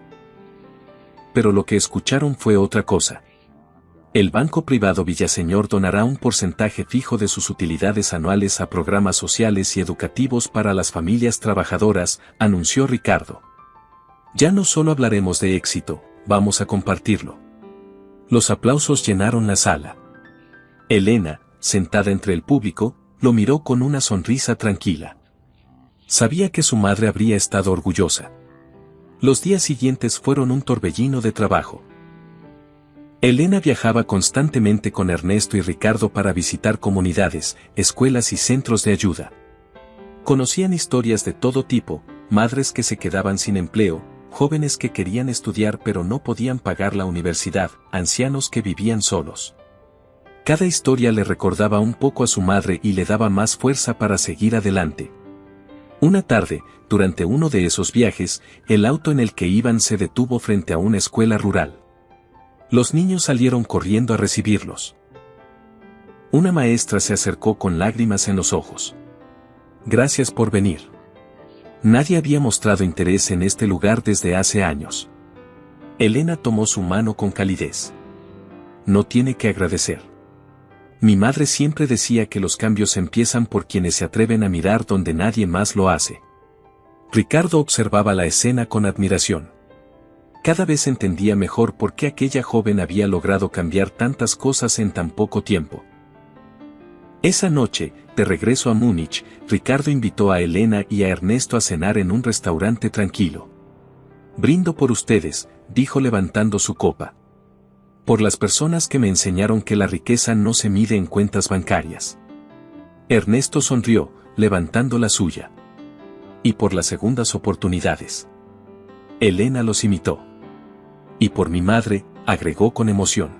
Pero lo que escucharon fue otra cosa. El banco privado Villaseñor donará un porcentaje fijo de sus utilidades anuales a programas sociales y educativos para las familias trabajadoras, anunció Ricardo. Ya no solo hablaremos de éxito, vamos a compartirlo. Los aplausos llenaron la sala. Elena, sentada entre el público, lo miró con una sonrisa tranquila. Sabía que su madre habría estado orgullosa. Los días siguientes fueron un torbellino de trabajo. Elena viajaba constantemente con Ernesto y Ricardo para visitar comunidades, escuelas y centros de ayuda. Conocían historias de todo tipo: madres que se quedaban sin empleo, jóvenes que querían estudiar pero no podían pagar la universidad, ancianos que vivían solos. Cada historia le recordaba un poco a su madre y le daba más fuerza para seguir adelante. Una tarde, durante uno de esos viajes, el auto en el que iban se detuvo frente a una escuela rural. Los niños salieron corriendo a recibirlos. Una maestra se acercó con lágrimas en los ojos. Gracias por venir. Nadie había mostrado interés en este lugar desde hace años. Elena tomó su mano con calidez. No tiene que agradecer. Mi madre siempre decía que los cambios empiezan por quienes se atreven a mirar donde nadie más lo hace. Ricardo observaba la escena con admiración. Cada vez entendía mejor por qué aquella joven había logrado cambiar tantas cosas en tan poco tiempo. Esa noche, de regreso a Múnich, Ricardo invitó a Elena y a Ernesto a cenar en un restaurante tranquilo. «Brindo por ustedes», dijo levantando su copa. «Por las personas que me enseñaron que la riqueza no se mide en cuentas bancarias». Ernesto sonrió, levantando la suya. «Y por las segundas oportunidades». Elena los imitó. «Y por mi madre», agregó con emoción.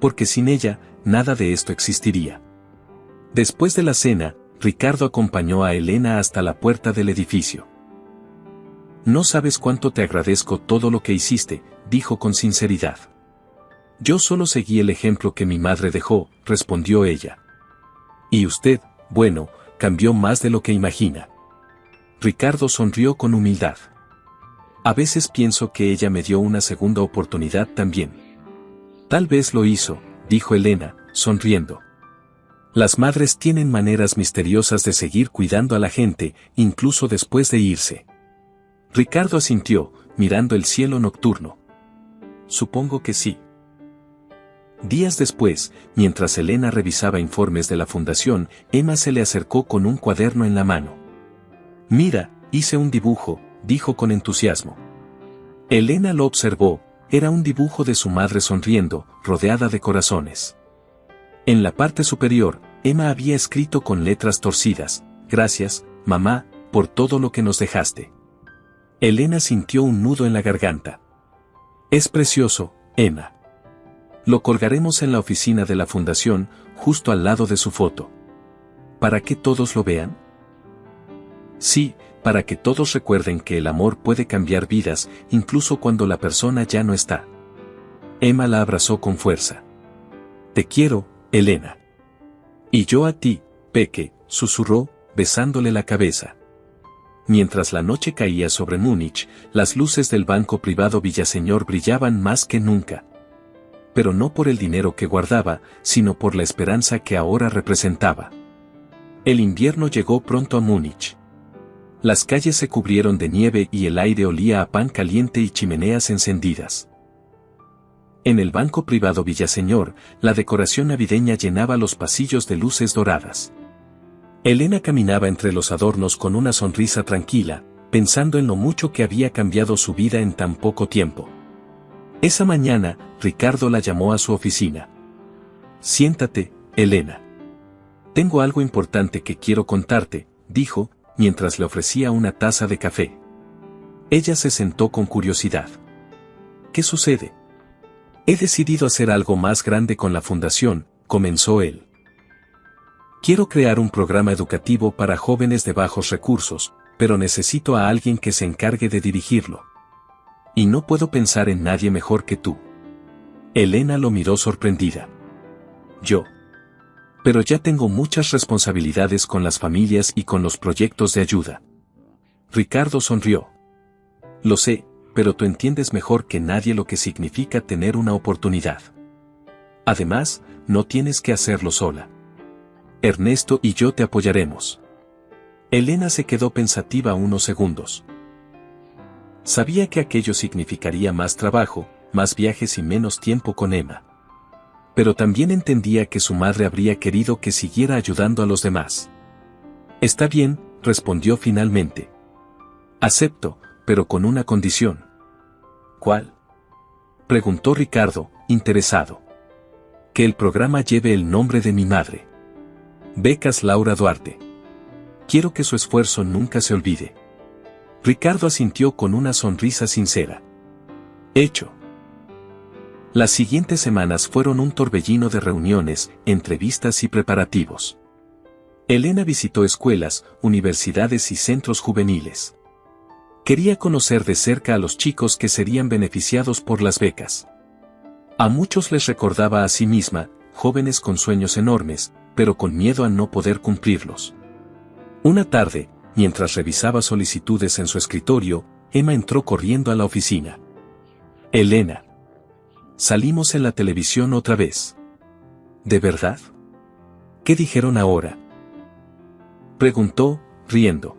«Porque sin ella, nada de esto existiría». Después de la cena, Ricardo acompañó a Elena hasta la puerta del edificio. «No sabes cuánto te agradezco todo lo que hiciste», dijo con sinceridad. «Yo solo seguí el ejemplo que mi madre dejó», respondió ella. «Y usted, bueno, cambió más de lo que imagina». Ricardo sonrió con humildad. «A veces pienso que ella me dio una segunda oportunidad también». «Tal vez lo hizo», dijo Elena, sonriendo. «Las madres tienen maneras misteriosas de seguir cuidando a la gente, incluso después de irse». Ricardo asintió, mirando el cielo nocturno. «Supongo que sí». Días después, mientras Elena revisaba informes de la fundación, Emma se le acercó con un cuaderno en la mano. «Mira, hice un dibujo», dijo con entusiasmo. Elena lo observó, era un dibujo de su madre sonriendo, rodeada de corazones. En la parte superior, Emma había escrito con letras torcidas: «Gracias, mamá, por todo lo que nos dejaste». Elena sintió un nudo en la garganta. «Es precioso, Emma. Lo colgaremos en la oficina de la fundación, justo al lado de su foto. ¿Para que todos lo vean?» «Sí, para que todos recuerden que el amor puede cambiar vidas, incluso cuando la persona ya no está». Emma la abrazó con fuerza. «Te quiero, Elena». «Y yo a ti, Peque», susurró, besándole la cabeza. Mientras la noche caía sobre Múnich, las luces del banco privado Villaseñor brillaban más que nunca. Pero no por el dinero que guardaba, sino por la esperanza que ahora representaba. El invierno llegó pronto a Múnich. Las calles se cubrieron de nieve y el aire olía a pan caliente y chimeneas encendidas. En el banco privado Villaseñor, la decoración navideña llenaba los pasillos de luces doradas. Elena caminaba entre los adornos con una sonrisa tranquila, pensando en lo mucho que había cambiado su vida en tan poco tiempo. Esa mañana, Ricardo la llamó a su oficina. «Siéntate, Elena. Tengo algo importante que quiero contarte», dijo, mientras le ofrecía una taza de café. Ella se sentó con curiosidad. «¿Qué sucede?» «He decidido hacer algo más grande con la fundación», comenzó él. «Quiero crear un programa educativo para jóvenes de bajos recursos, pero necesito a alguien que se encargue de dirigirlo. Y no puedo pensar en nadie mejor que tú». Elena lo miró sorprendida. «¿Yo? Pero ya tengo muchas responsabilidades con las familias y con los proyectos de ayuda». Ricardo sonrió. «Lo sé, pero tú entiendes mejor que nadie lo que significa tener una oportunidad. Además, no tienes que hacerlo sola. Ernesto y yo te apoyaremos». Elena se quedó pensativa unos segundos. Sabía que aquello significaría más trabajo, más viajes y menos tiempo con Emma. Pero también entendía que su madre habría querido que siguiera ayudando a los demás. «Está bien», respondió finalmente. «Acepto, pero con una condición». «¿Cuál?», preguntó Ricardo, interesado. «Que el programa lleve el nombre de mi madre. Becas Laura Duarte. Quiero que su esfuerzo nunca se olvide». Ricardo asintió con una sonrisa sincera. «Hecho». Las siguientes semanas fueron un torbellino de reuniones, entrevistas y preparativos. Elena visitó escuelas, universidades y centros juveniles. Quería conocer de cerca a los chicos que serían beneficiados por las becas. A muchos les recordaba a sí misma, jóvenes con sueños enormes, pero con miedo a no poder cumplirlos. Una tarde, mientras revisaba solicitudes en su escritorio, Emma entró corriendo a la oficina. «Elena. Salimos en la televisión otra vez». «¿De verdad? ¿Qué dijeron ahora?», preguntó, riendo.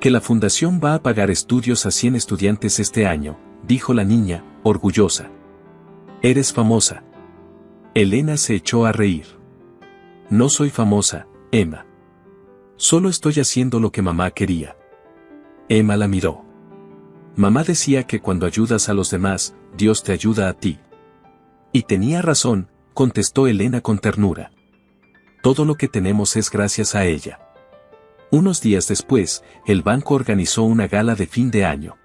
Que la fundación va a pagar estudios a 100 estudiantes este año, dijo la niña, orgullosa. Eres famosa. Elena se echó a reír. No soy famosa, Emma. Solo estoy haciendo lo que mamá quería. Emma la miró. Mamá decía que cuando ayudas a los demás, Dios te ayuda a ti. Y tenía razón, contestó Elena con ternura. Todo lo que tenemos es gracias a ella. Unos días después, el banco organizó una gala de fin de año.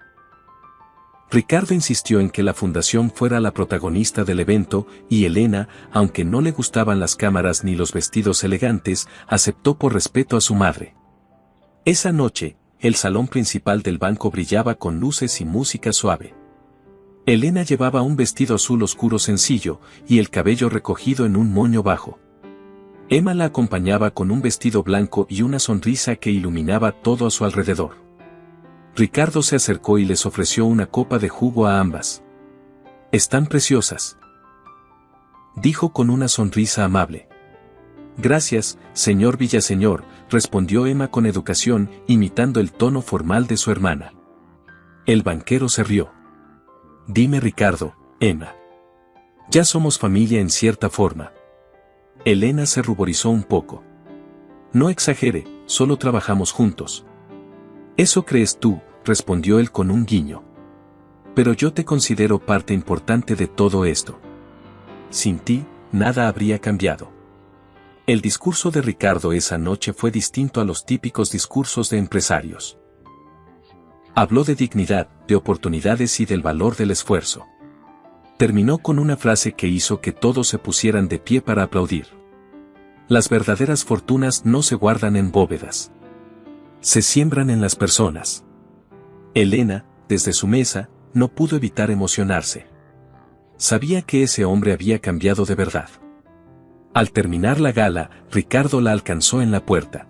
Ricardo insistió en que la fundación fuera la protagonista del evento y Elena, aunque no le gustaban las cámaras ni los vestidos elegantes, aceptó por respeto a su madre. Esa noche, el salón principal del banco brillaba con luces y música suave. Elena llevaba un vestido azul oscuro sencillo y el cabello recogido en un moño bajo. Emma la acompañaba con un vestido blanco y una sonrisa que iluminaba todo a su alrededor. Ricardo se acercó y les ofreció una copa de jugo a ambas. «Están preciosas», dijo con una sonrisa amable. «Gracias, señor Villaseñor», respondió Emma con educación, imitando el tono formal de su hermana. El banquero se rió. «Dime Ricardo, Emma. Ya somos familia en cierta forma». Elena se ruborizó un poco. «No exagere, solo trabajamos juntos». «Eso crees tú», respondió él con un guiño. «Pero yo te considero parte importante de todo esto. Sin ti, nada habría cambiado». El discurso de Ricardo esa noche fue distinto a los típicos discursos de empresarios. Habló de dignidad, de oportunidades y del valor del esfuerzo. Terminó con una frase que hizo que todos se pusieran de pie para aplaudir. Las verdaderas fortunas no se guardan en bóvedas. Se siembran en las personas. Elena, desde su mesa, no pudo evitar emocionarse. Sabía que ese hombre había cambiado de verdad. Al terminar la gala, Ricardo la alcanzó en la puerta.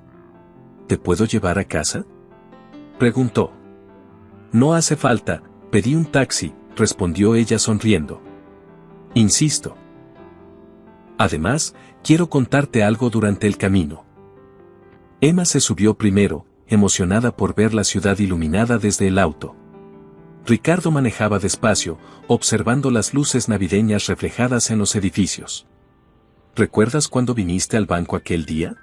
¿Te puedo llevar a casa?, preguntó. «No hace falta, pedí un taxi», respondió ella sonriendo. «Insisto. Además, quiero contarte algo durante el camino». Emma se subió primero, emocionada por ver la ciudad iluminada desde el auto. Ricardo manejaba despacio, observando las luces navideñas reflejadas en los edificios. «¿Recuerdas cuando viniste al banco aquel día?»,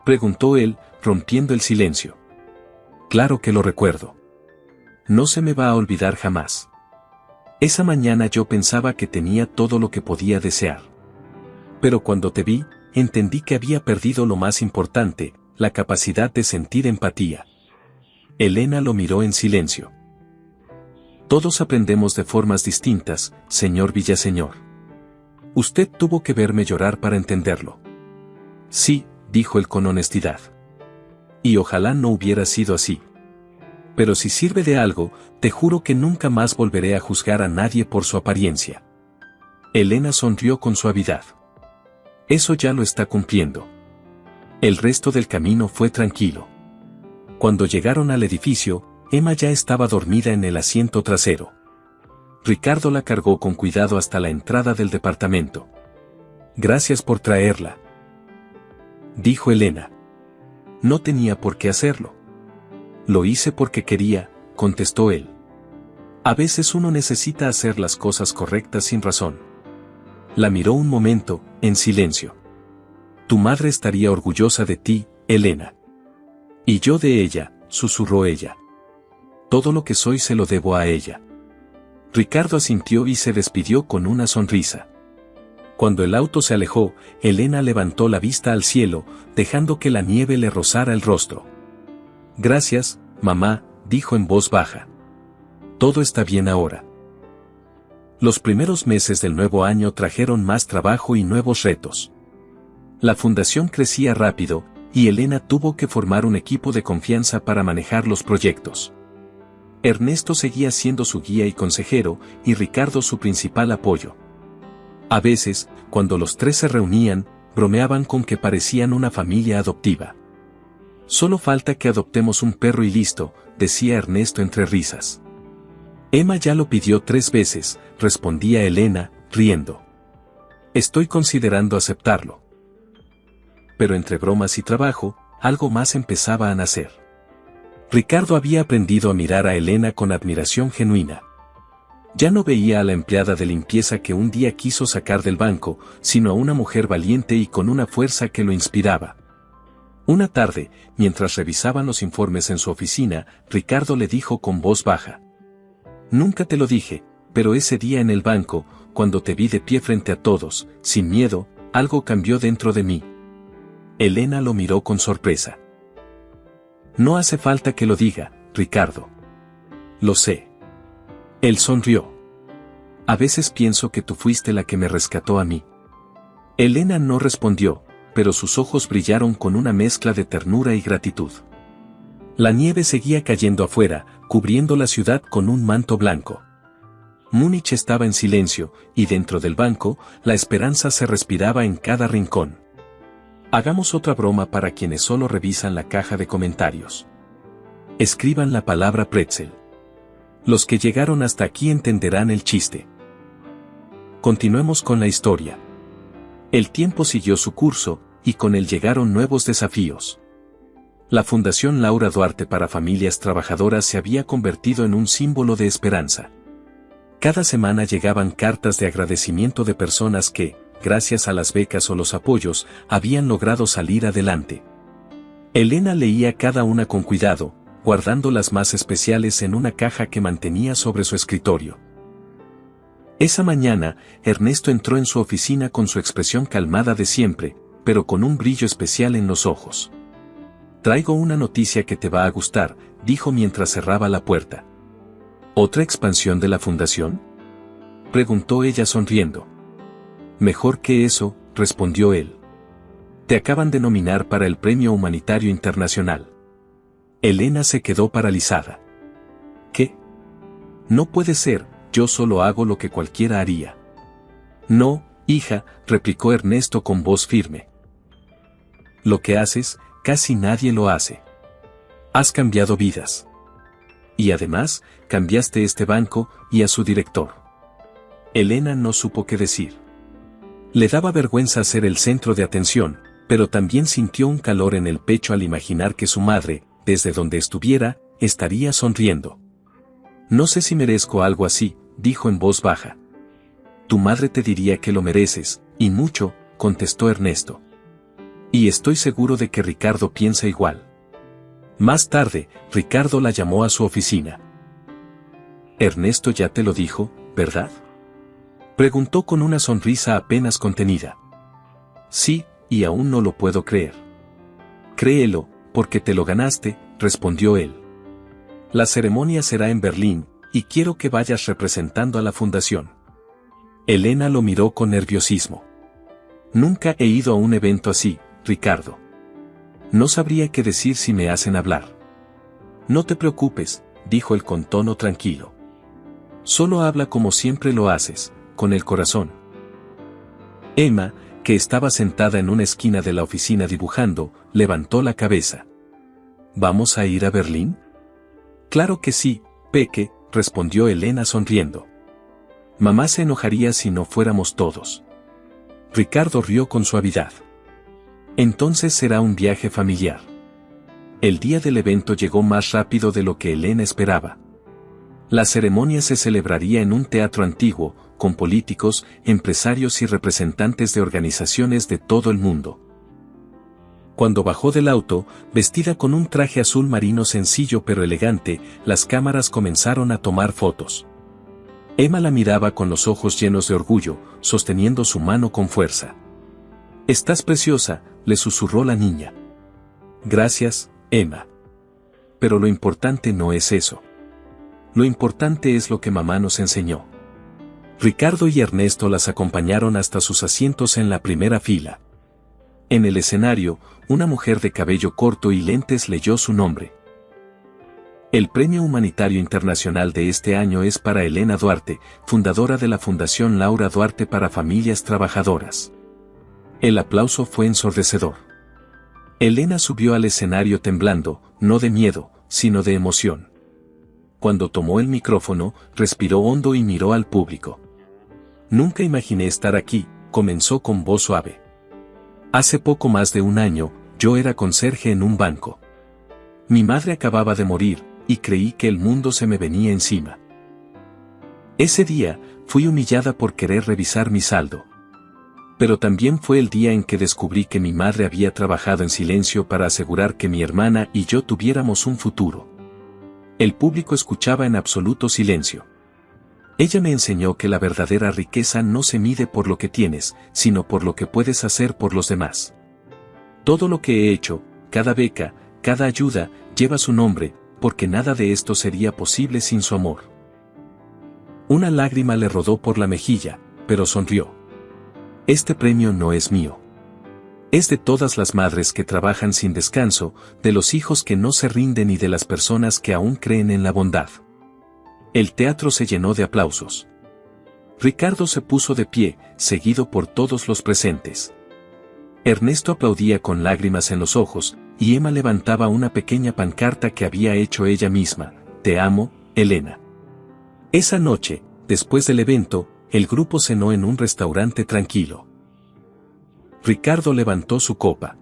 preguntó él, rompiendo el silencio. «Claro que lo recuerdo. No se me va a olvidar jamás. Esa mañana yo pensaba que tenía todo lo que podía desear. Pero cuando te vi, entendí que había perdido lo más importante, la capacidad de sentir empatía». Elena lo miró en silencio. «Todos aprendemos de formas distintas, señor Villaseñor. Usted tuvo que verme llorar para entenderlo». «Sí», dijo él con honestidad. «Y ojalá no hubiera sido así. Pero si sirve de algo, te juro que nunca más volveré a juzgar a nadie por su apariencia». Elena sonrió con suavidad. «Eso ya lo está cumpliendo». El resto del camino fue tranquilo. Cuando llegaron al edificio, Emma ya estaba dormida en el asiento trasero. Ricardo la cargó con cuidado hasta la entrada del departamento. «Gracias por traerla», dijo Elena. «No tenía por qué hacerlo». «Lo hice porque quería», contestó él. «A veces uno necesita hacer las cosas correctas sin razón». La miró un momento, en silencio. «Tu madre estaría orgullosa de ti, Elena». «Y yo de ella», susurró ella. «Todo lo que soy se lo debo a ella». Ricardo asintió y se despidió con una sonrisa. Cuando el auto se alejó, Elena levantó la vista al cielo, dejando que la nieve le rozara el rostro. «Gracias, mamá», dijo en voz baja. «Todo está bien ahora». Los primeros meses del nuevo año trajeron más trabajo y nuevos retos. La fundación crecía rápido, y Elena tuvo que formar un equipo de confianza para manejar los proyectos. Ernesto seguía siendo su guía y consejero, y Ricardo su principal apoyo. A veces, cuando los tres se reunían, bromeaban con que parecían una familia adoptiva. «Solo falta que adoptemos un perro y listo», decía Ernesto entre risas. «Emma ya lo pidió 3 veces», respondía Elena, riendo. «Estoy considerando aceptarlo». Pero entre bromas y trabajo, algo más empezaba a nacer. Ricardo había aprendido a mirar a Elena con admiración genuina. Ya no veía a la empleada de limpieza que un día quiso sacar del banco, sino a una mujer valiente y con una fuerza que lo inspiraba. Una tarde, mientras revisaban los informes en su oficina, Ricardo le dijo con voz baja: «Nunca te lo dije, pero ese día en el banco, cuando te vi de pie frente a todos, sin miedo, algo cambió dentro de mí». Elena lo miró con sorpresa. «No hace falta que lo diga, Ricardo. Lo sé». Él sonrió. «A veces pienso que tú fuiste la que me rescató a mí». Elena no respondió, pero sus ojos brillaron con una mezcla de ternura y gratitud. La nieve seguía cayendo afuera, cubriendo la ciudad con un manto blanco. Múnich estaba en silencio, y dentro del banco, la esperanza se respiraba en cada rincón. Hagamos otra broma para quienes solo revisan la caja de comentarios. Escriban la palabra pretzel. Los que llegaron hasta aquí entenderán el chiste. Continuemos con la historia. El tiempo siguió su curso, y con él llegaron nuevos desafíos. La Fundación Laura Duarte para Familias Trabajadoras se había convertido en un símbolo de esperanza. Cada semana llegaban cartas de agradecimiento de personas que, gracias a las becas o los apoyos, habían logrado salir adelante. Elena leía cada una con cuidado, guardando las más especiales en una caja que mantenía sobre su escritorio. Esa mañana, Ernesto entró en su oficina con su expresión calmada de siempre, pero con un brillo especial en los ojos. «Traigo una noticia que te va a gustar», dijo mientras cerraba la puerta. «¿Otra expansión de la fundación?», preguntó ella sonriendo. «Mejor que eso», respondió él. «Te acaban de nominar para el Premio Humanitario Internacional». Elena se quedó paralizada. «¿Qué? No puede ser, yo solo hago lo que cualquiera haría». «No, hija», replicó Ernesto con voz firme. «Lo que haces, casi nadie lo hace. Has cambiado vidas. Y además, cambiaste este banco y a su director». Elena no supo qué decir. Le daba vergüenza ser el centro de atención, pero también sintió un calor en el pecho al imaginar que su madre, desde donde estuviera, estaría sonriendo. «No sé si merezco algo así», dijo en voz baja. «Tu madre te diría que lo mereces, y mucho», contestó Ernesto. «Y estoy seguro de que Ricardo piensa igual». Más tarde, Ricardo la llamó a su oficina. «Ernesto ya te lo dijo, ¿verdad?», preguntó con una sonrisa apenas contenida. «Sí, y aún no lo puedo creer». «Créelo, porque te lo ganaste», respondió él. «La ceremonia será en Berlín, y quiero que vayas representando a la fundación». Elena lo miró con nerviosismo. «Nunca he ido a un evento así, Ricardo. No sabría qué decir si me hacen hablar». «No te preocupes», dijo él con tono tranquilo. «Solo habla como siempre lo haces, con el corazón». Emma, que estaba sentada en una esquina de la oficina dibujando, levantó la cabeza. «¿Vamos a ir a Berlín?». «Claro que sí, Peque», respondió Elena sonriendo. «Mamá se enojaría si no fuéramos todos». Ricardo rió con suavidad. «Entonces será un viaje familiar». El día del evento llegó más rápido de lo que Elena esperaba. La ceremonia se celebraría en un teatro antiguo, con políticos, empresarios y representantes de organizaciones de todo el mundo. Cuando bajó del auto, vestida con un traje azul marino sencillo pero elegante, las cámaras comenzaron a tomar fotos. Emma la miraba con los ojos llenos de orgullo, sosteniendo su mano con fuerza. «Estás preciosa», le susurró la niña. «Gracias, Emma. Pero lo importante no es eso. Lo importante es lo que mamá nos enseñó». Ricardo y Ernesto las acompañaron hasta sus asientos en la primera fila. En el escenario, una mujer de cabello corto y lentes leyó su nombre. El Premio Humanitario Internacional de este año es para Elena Duarte, fundadora de la Fundación Laura Duarte para Familias Trabajadoras. El aplauso fue ensordecedor. Elena subió al escenario temblando, no de miedo, sino de emoción. Cuando tomó el micrófono, respiró hondo y miró al público. «Nunca imaginé estar aquí», comenzó con voz suave. «Hace poco más de un año, yo era conserje en un banco. Mi madre acababa de morir, y creí que el mundo se me venía encima. Ese día, fui humillada por querer revisar mi saldo. Pero también fue el día en que descubrí que mi madre había trabajado en silencio para asegurar que mi hermana y yo tuviéramos un futuro. El público escuchaba en absoluto silencio. Ella me enseñó que la verdadera riqueza no se mide por lo que tienes, sino por lo que puedes hacer por los demás. Todo lo que he hecho, cada beca, cada ayuda, lleva su nombre, porque nada de esto sería posible sin su amor. Una lágrima le rodó por la mejilla, pero sonrió. Este premio no es mío. Es de todas las madres que trabajan sin descanso, de los hijos que no se rinden y de las personas que aún creen en la bondad. El teatro se llenó de aplausos. Ricardo se puso de pie, seguido por todos los presentes. Ernesto aplaudía con lágrimas en los ojos, y Emma levantaba una pequeña pancarta que había hecho ella misma: «Te amo, Elena». Esa noche, después del evento, el grupo cenó en un restaurante tranquilo. Ricardo levantó su copa.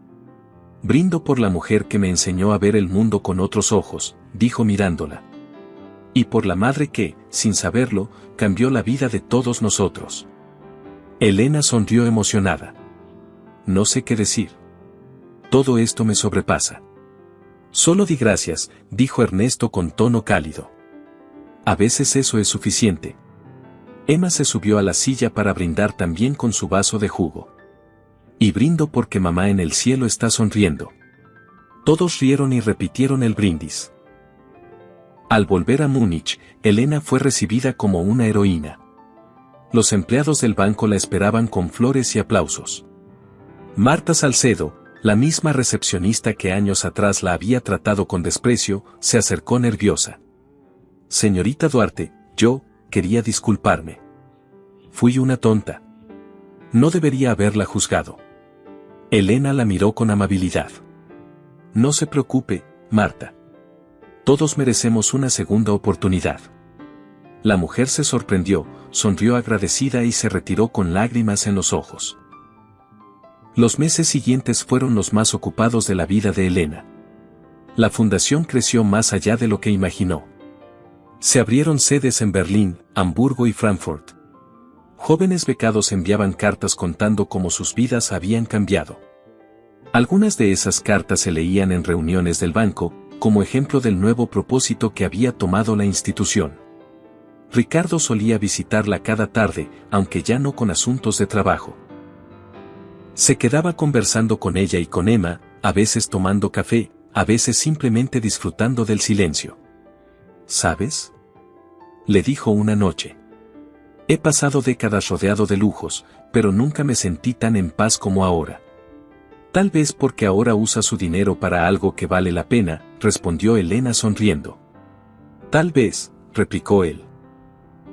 «Brindo por la mujer que me enseñó a ver el mundo con otros ojos», dijo mirándola. «Y por la madre que, sin saberlo, cambió la vida de todos nosotros». Elena sonrió emocionada. «No sé qué decir. Todo esto me sobrepasa». «Solo di gracias», dijo Ernesto con tono cálido. «A veces eso es suficiente». Emma se subió a la silla para brindar también con su vaso de jugo. «Y brindo porque mamá en el cielo está sonriendo». Todos rieron y repitieron el brindis. Al volver a Múnich, Elena fue recibida como una heroína. Los empleados del banco la esperaban con flores y aplausos. Marta Salcedo, la misma recepcionista que años atrás la había tratado con desprecio, se acercó nerviosa. «Señorita Duarte, yo quería disculparme. Fui una tonta. No debería haberla juzgado». Elena la miró con amabilidad. «No se preocupe, Marta. Todos merecemos una segunda oportunidad». La mujer se sorprendió, sonrió agradecida y se retiró con lágrimas en los ojos. Los meses siguientes fueron los más ocupados de la vida de Elena. La fundación creció más allá de lo que imaginó. Se abrieron sedes en Berlín, Hamburgo y Frankfurt. Jóvenes becados enviaban cartas contando cómo sus vidas habían cambiado. Algunas de esas cartas se leían en reuniones del banco, como ejemplo del nuevo propósito que había tomado la institución. Ricardo solía visitarla cada tarde, aunque ya no con asuntos de trabajo. Se quedaba conversando con ella y con Emma, a veces tomando café, a veces simplemente disfrutando del silencio. «¿Sabes?», le dijo una noche. «He pasado décadas rodeado de lujos, pero nunca me sentí tan en paz como ahora». «Tal vez porque ahora usa su dinero para algo que vale la pena», respondió Elena sonriendo. «Tal vez», replicó él.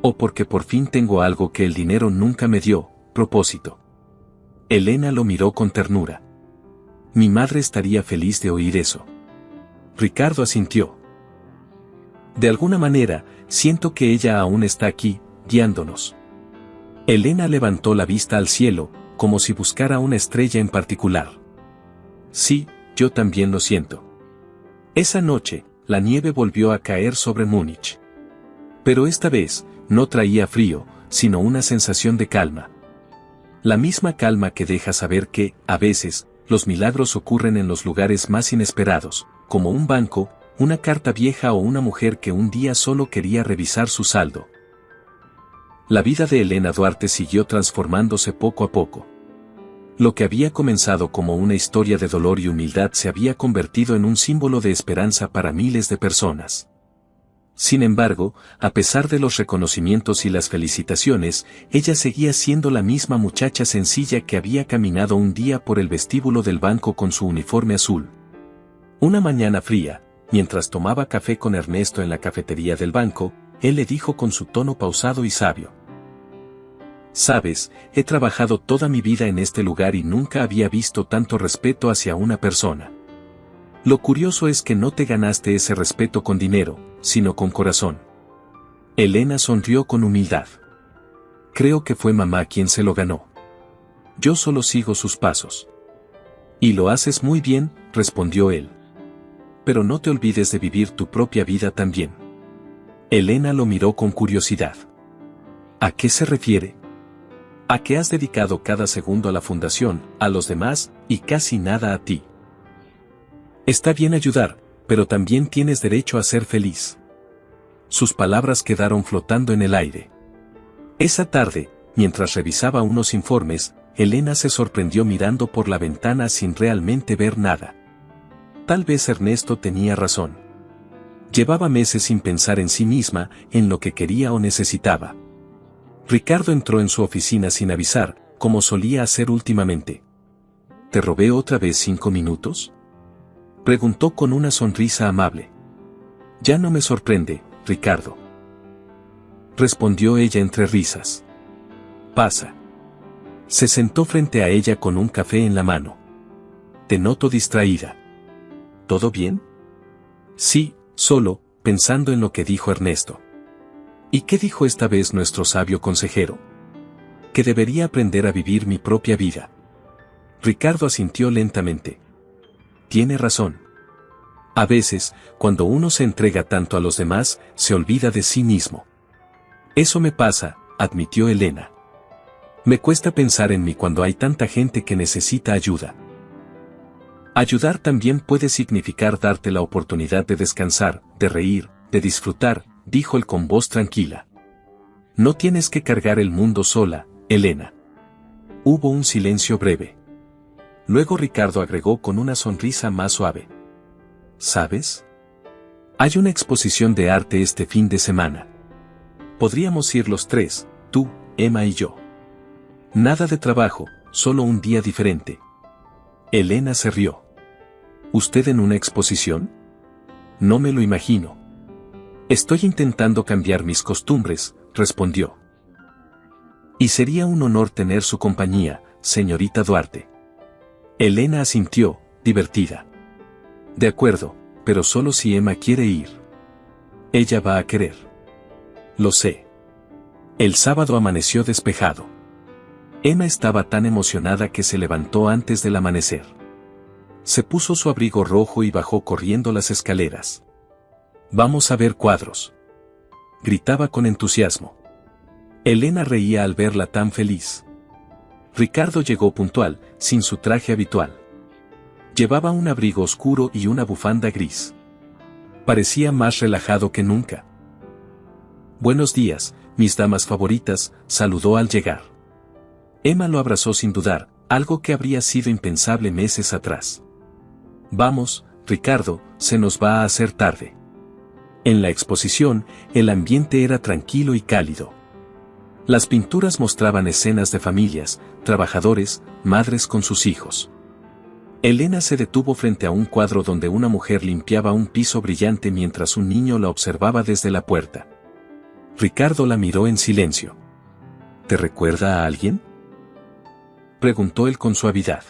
«O porque por fin tengo algo que el dinero nunca me dio, propósito». Elena lo miró con ternura. «Mi madre estaría feliz de oír eso». Ricardo asintió. «De alguna manera, siento que ella aún está aquí, guiándonos». Elena levantó la vista al cielo, como si buscara una estrella en particular. «Sí, yo también lo siento». Esa noche, la nieve volvió a caer sobre Múnich. Pero esta vez, no traía frío, sino una sensación de calma. La misma calma que deja saber que, a veces, los milagros ocurren en los lugares más inesperados, como un banco, una carta vieja o una mujer que un día solo quería revisar su saldo. La vida de Elena Duarte siguió transformándose poco a poco. Lo que había comenzado como una historia de dolor y humildad se había convertido en un símbolo de esperanza para miles de personas. Sin embargo, a pesar de los reconocimientos y las felicitaciones, ella seguía siendo la misma muchacha sencilla que había caminado un día por el vestíbulo del banco con su uniforme azul. Una mañana fría, mientras tomaba café con Ernesto en la cafetería del banco, él le dijo con su tono pausado y sabio: «Sabes, he trabajado toda mi vida en este lugar y nunca había visto tanto respeto hacia una persona. Lo curioso es que no te ganaste ese respeto con dinero, sino con corazón». Elena sonrió con humildad. «Creo que fue mamá quien se lo ganó. Yo solo sigo sus pasos». «Y lo haces muy bien», respondió él. pero no te olvides de vivir tu propia vida también. Elena lo miró con curiosidad. ¿A qué se refiere? A que has dedicado cada segundo a la fundación, a los demás, y casi nada a ti. Está bien ayudar, pero también tienes derecho a ser feliz. Sus palabras quedaron flotando en el aire. Esa tarde, mientras revisaba unos informes, Elena se sorprendió mirando por la ventana sin realmente ver nada. Tal vez Ernesto tenía razón. Llevaba meses sin pensar en sí misma, en lo que quería o necesitaba. Ricardo entró en su oficina sin avisar, como solía hacer últimamente. ¿Te robé otra vez 5 minutos? Preguntó con una sonrisa amable. Ya no me sorprende, Ricardo. Respondió ella entre risas. Pasa. Se sentó frente a ella con un café en la mano. Te noto distraída. ¿Todo bien? Sí, solo, pensando en lo que dijo Ernesto. ¿Y qué dijo esta vez nuestro sabio consejero? Que debería aprender a vivir mi propia vida. Ricardo asintió lentamente. Tiene razón. A veces, cuando uno se entrega tanto a los demás, se olvida de sí mismo. Eso me pasa, admitió Elena. Me cuesta pensar en mí cuando hay tanta gente que necesita ayuda. Ayudar también puede significar darte la oportunidad de descansar, de reír, de disfrutar, dijo él con voz tranquila. No tienes que cargar el mundo sola, Elena. Hubo un silencio breve. Luego Ricardo agregó con una sonrisa más suave. ¿Sabes? Hay una exposición de arte este fin de semana. Podríamos ir los tres, tú, Emma y yo. Nada de trabajo, solo un día diferente. Elena se rió. ¿Usted en una exposición? No me lo imagino. Estoy intentando cambiar mis costumbres, respondió. Y sería un honor tener su compañía, señorita Duarte. Elena asintió, divertida. De acuerdo, pero solo si Emma quiere ir. Ella va a querer. Lo sé. El sábado amaneció despejado. Emma estaba tan emocionada que se levantó antes del amanecer. Se puso su abrigo rojo y bajó corriendo las escaleras. Vamos a ver cuadros. Gritaba con entusiasmo. Elena reía al verla tan feliz. Ricardo llegó puntual, sin su traje habitual. Llevaba un abrigo oscuro y una bufanda gris. Parecía más relajado que nunca. Buenos días, mis damas favoritas, saludó al llegar. Emma lo abrazó sin dudar, algo que habría sido impensable meses atrás. Vamos, Ricardo, se nos va a hacer tarde. En la exposición, el ambiente era tranquilo y cálido. Las pinturas mostraban escenas de familias, trabajadores, madres con sus hijos. Elena se detuvo frente a un cuadro donde una mujer limpiaba un piso brillante mientras un niño la observaba desde la puerta. Ricardo la miró en silencio. ¿Te recuerda a alguien?, preguntó él con suavidad.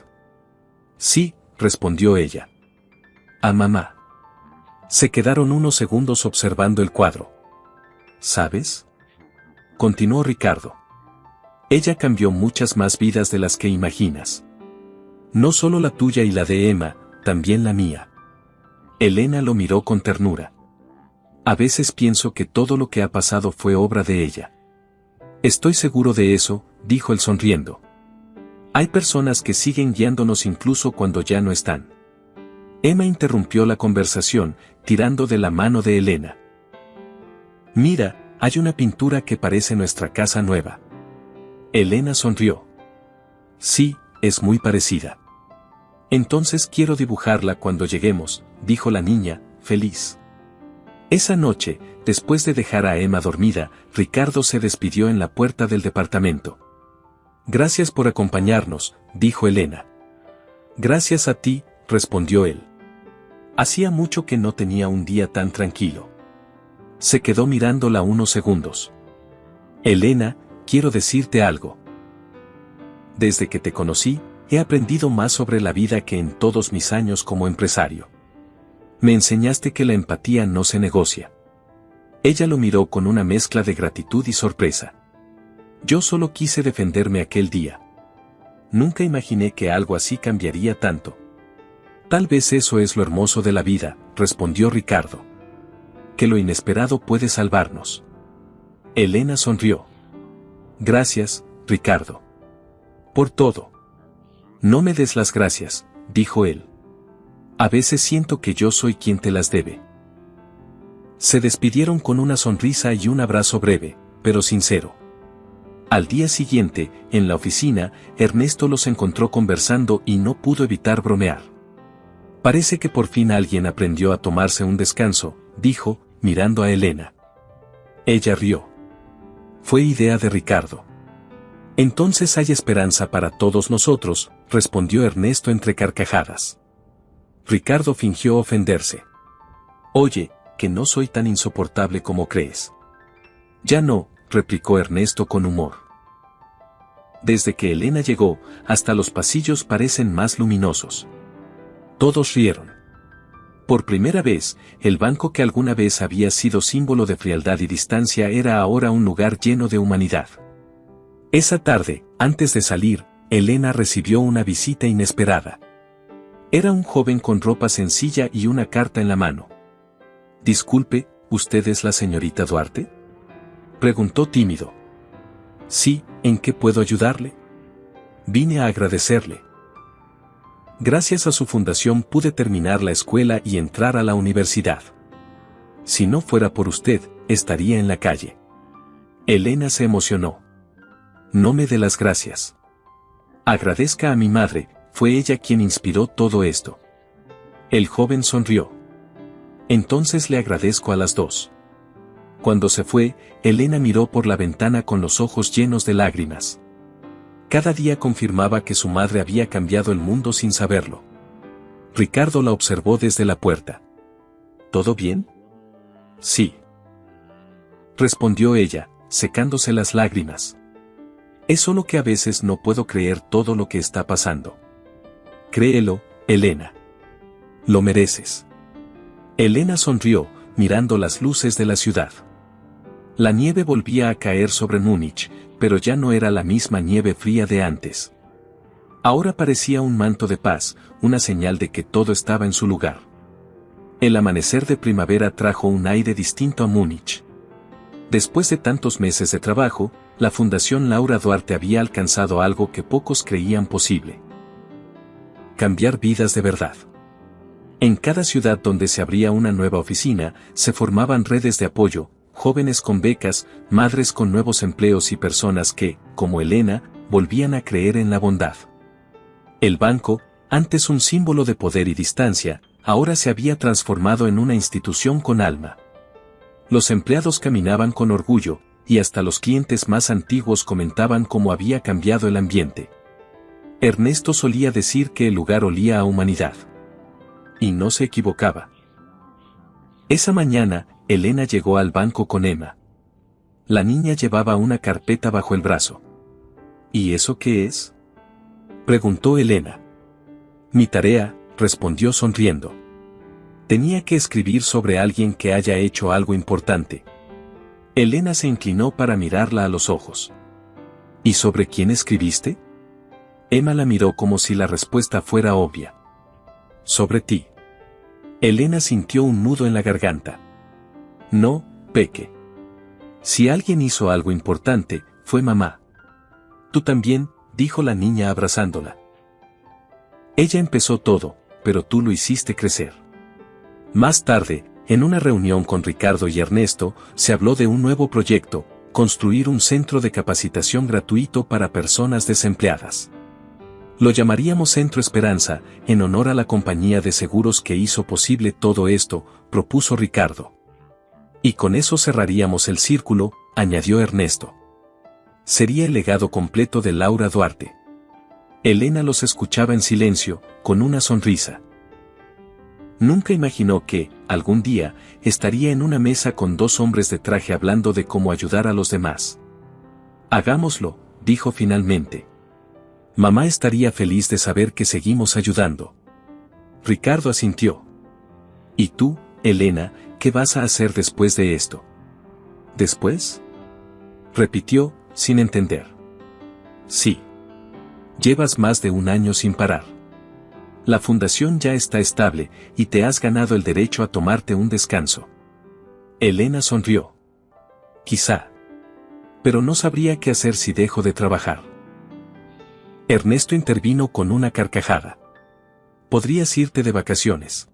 Sí, respondió ella. A mamá. Se quedaron unos segundos observando el cuadro. ¿Sabes?, continuó Ricardo. Ella cambió muchas más vidas de las que imaginas. No solo la tuya y la de Emma, también la mía. Elena lo miró con ternura. A veces pienso que todo lo que ha pasado fue obra de ella. Estoy seguro de eso, dijo él sonriendo. Hay personas que siguen guiándonos incluso cuando ya no están. Emma interrumpió la conversación, tirando de la mano de Elena. Mira, hay una pintura que parece nuestra casa nueva. Elena sonrió. Sí, es muy parecida. Entonces quiero dibujarla cuando lleguemos, dijo la niña, feliz. Esa noche, después de dejar a Emma dormida, Ricardo se despidió en la puerta del departamento. Gracias por acompañarnos, dijo Elena. Gracias a ti, respondió él. Hacía mucho que no tenía un día tan tranquilo. Se quedó mirándola unos segundos. Elena, quiero decirte algo. Desde que te conocí, he aprendido más sobre la vida que en todos mis años como empresario. Me enseñaste que la empatía no se negocia. Ella lo miró con una mezcla de gratitud y sorpresa. Yo solo quise defenderme aquel día. Nunca imaginé que algo así cambiaría tanto. Tal vez eso es lo hermoso de la vida, respondió Ricardo. Que lo inesperado puede salvarnos. Elena sonrió. Gracias, Ricardo. Por todo. No me des las gracias, dijo él. A veces siento que yo soy quien te las debe. Se despidieron con una sonrisa y un abrazo breve, pero sincero. Al día siguiente, en la oficina, Ernesto los encontró conversando y no pudo evitar bromear. Parece que por fin alguien aprendió a tomarse un descanso, dijo, mirando a Elena. Ella rió. Fue idea de Ricardo. Entonces hay esperanza para todos nosotros, respondió Ernesto entre carcajadas. Ricardo fingió ofenderse. Oye, que no soy tan insoportable como crees. Ya no, replicó Ernesto con humor. Desde que Elena llegó, hasta los pasillos parecen más luminosos. Todos rieron. Por primera vez, el banco que alguna vez había sido símbolo de frialdad y distancia era ahora un lugar lleno de humanidad. Esa tarde, antes de salir, Elena recibió una visita inesperada. Era un joven con ropa sencilla y una carta en la mano. Disculpe, ¿usted es la señorita Duarte? Preguntó tímido. Sí, ¿en qué puedo ayudarle? Vine a agradecerle. Gracias a su fundación pude terminar la escuela y entrar a la universidad. Si no fuera por usted, estaría en la calle. Elena se emocionó. No me dé las gracias. Agradezca a mi madre, fue ella quien inspiró todo esto. El joven sonrió. Entonces le agradezco a las dos. Cuando se fue, Elena miró por la ventana con los ojos llenos de lágrimas. Cada día confirmaba que su madre había cambiado el mundo sin saberlo. Ricardo la observó desde la puerta. ¿Todo bien? Sí. Respondió ella, secándose las lágrimas. Es solo que a veces no puedo creer todo lo que está pasando. Créelo, Elena. Lo mereces. Elena sonrió, mirando las luces de la ciudad. La nieve volvía a caer sobre Múnich, pero ya no era la misma nieve fría de antes. Ahora parecía un manto de paz, una señal de que todo estaba en su lugar. El amanecer de primavera trajo un aire distinto a Múnich. Después de tantos meses de trabajo, la Fundación Laura Duarte había alcanzado algo que pocos creían posible. Cambiar vidas de verdad. En cada ciudad donde se abría una nueva oficina, se formaban redes de apoyo, jóvenes con becas, madres con nuevos empleos y personas que, como Elena, volvían a creer en la bondad. El banco, antes un símbolo de poder y distancia, ahora se había transformado en una institución con alma. Los empleados caminaban con orgullo, y hasta los clientes más antiguos comentaban cómo había cambiado el ambiente. Ernesto solía decir que el lugar olía a humanidad. Y no se equivocaba. Esa mañana, Elena llegó al banco con Emma. La niña llevaba una carpeta bajo el brazo. ¿Y eso qué es? Preguntó Elena. Mi tarea, respondió sonriendo. Tenía que escribir sobre alguien que haya hecho algo importante. Elena se inclinó para mirarla a los ojos. ¿Y sobre quién escribiste? Emma la miró como si la respuesta fuera obvia. Sobre ti. Elena sintió un nudo en la garganta. No, Peque. Si alguien hizo algo importante, fue mamá. Tú también, dijo la niña abrazándola. Ella empezó todo, pero tú lo hiciste crecer. Más tarde, en una reunión con Ricardo y Ernesto, se habló de un nuevo proyecto, construir un centro de capacitación gratuito para personas desempleadas. Lo llamaríamos Centro Esperanza, en honor a la compañía de seguros que hizo posible todo esto, propuso Ricardo. Y con eso cerraríamos el círculo, añadió Ernesto. Sería el legado completo de Laura Duarte. Elena los escuchaba en silencio, con una sonrisa. Nunca imaginó que, algún día, estaría en una mesa con dos hombres de traje hablando de cómo ayudar a los demás. Hagámoslo, dijo finalmente. Mamá estaría feliz de saber que seguimos ayudando. Ricardo asintió. ¿Y tú, Elena, qué vas a hacer después de esto? ¿Después? Repitió, sin entender. Sí. Llevas más de un año sin parar. La fundación ya está estable, y te has ganado el derecho a tomarte un descanso. Elena sonrió. Quizá. Pero no sabría qué hacer si dejo de trabajar. Ernesto intervino con una carcajada. Podrías irte de vacaciones.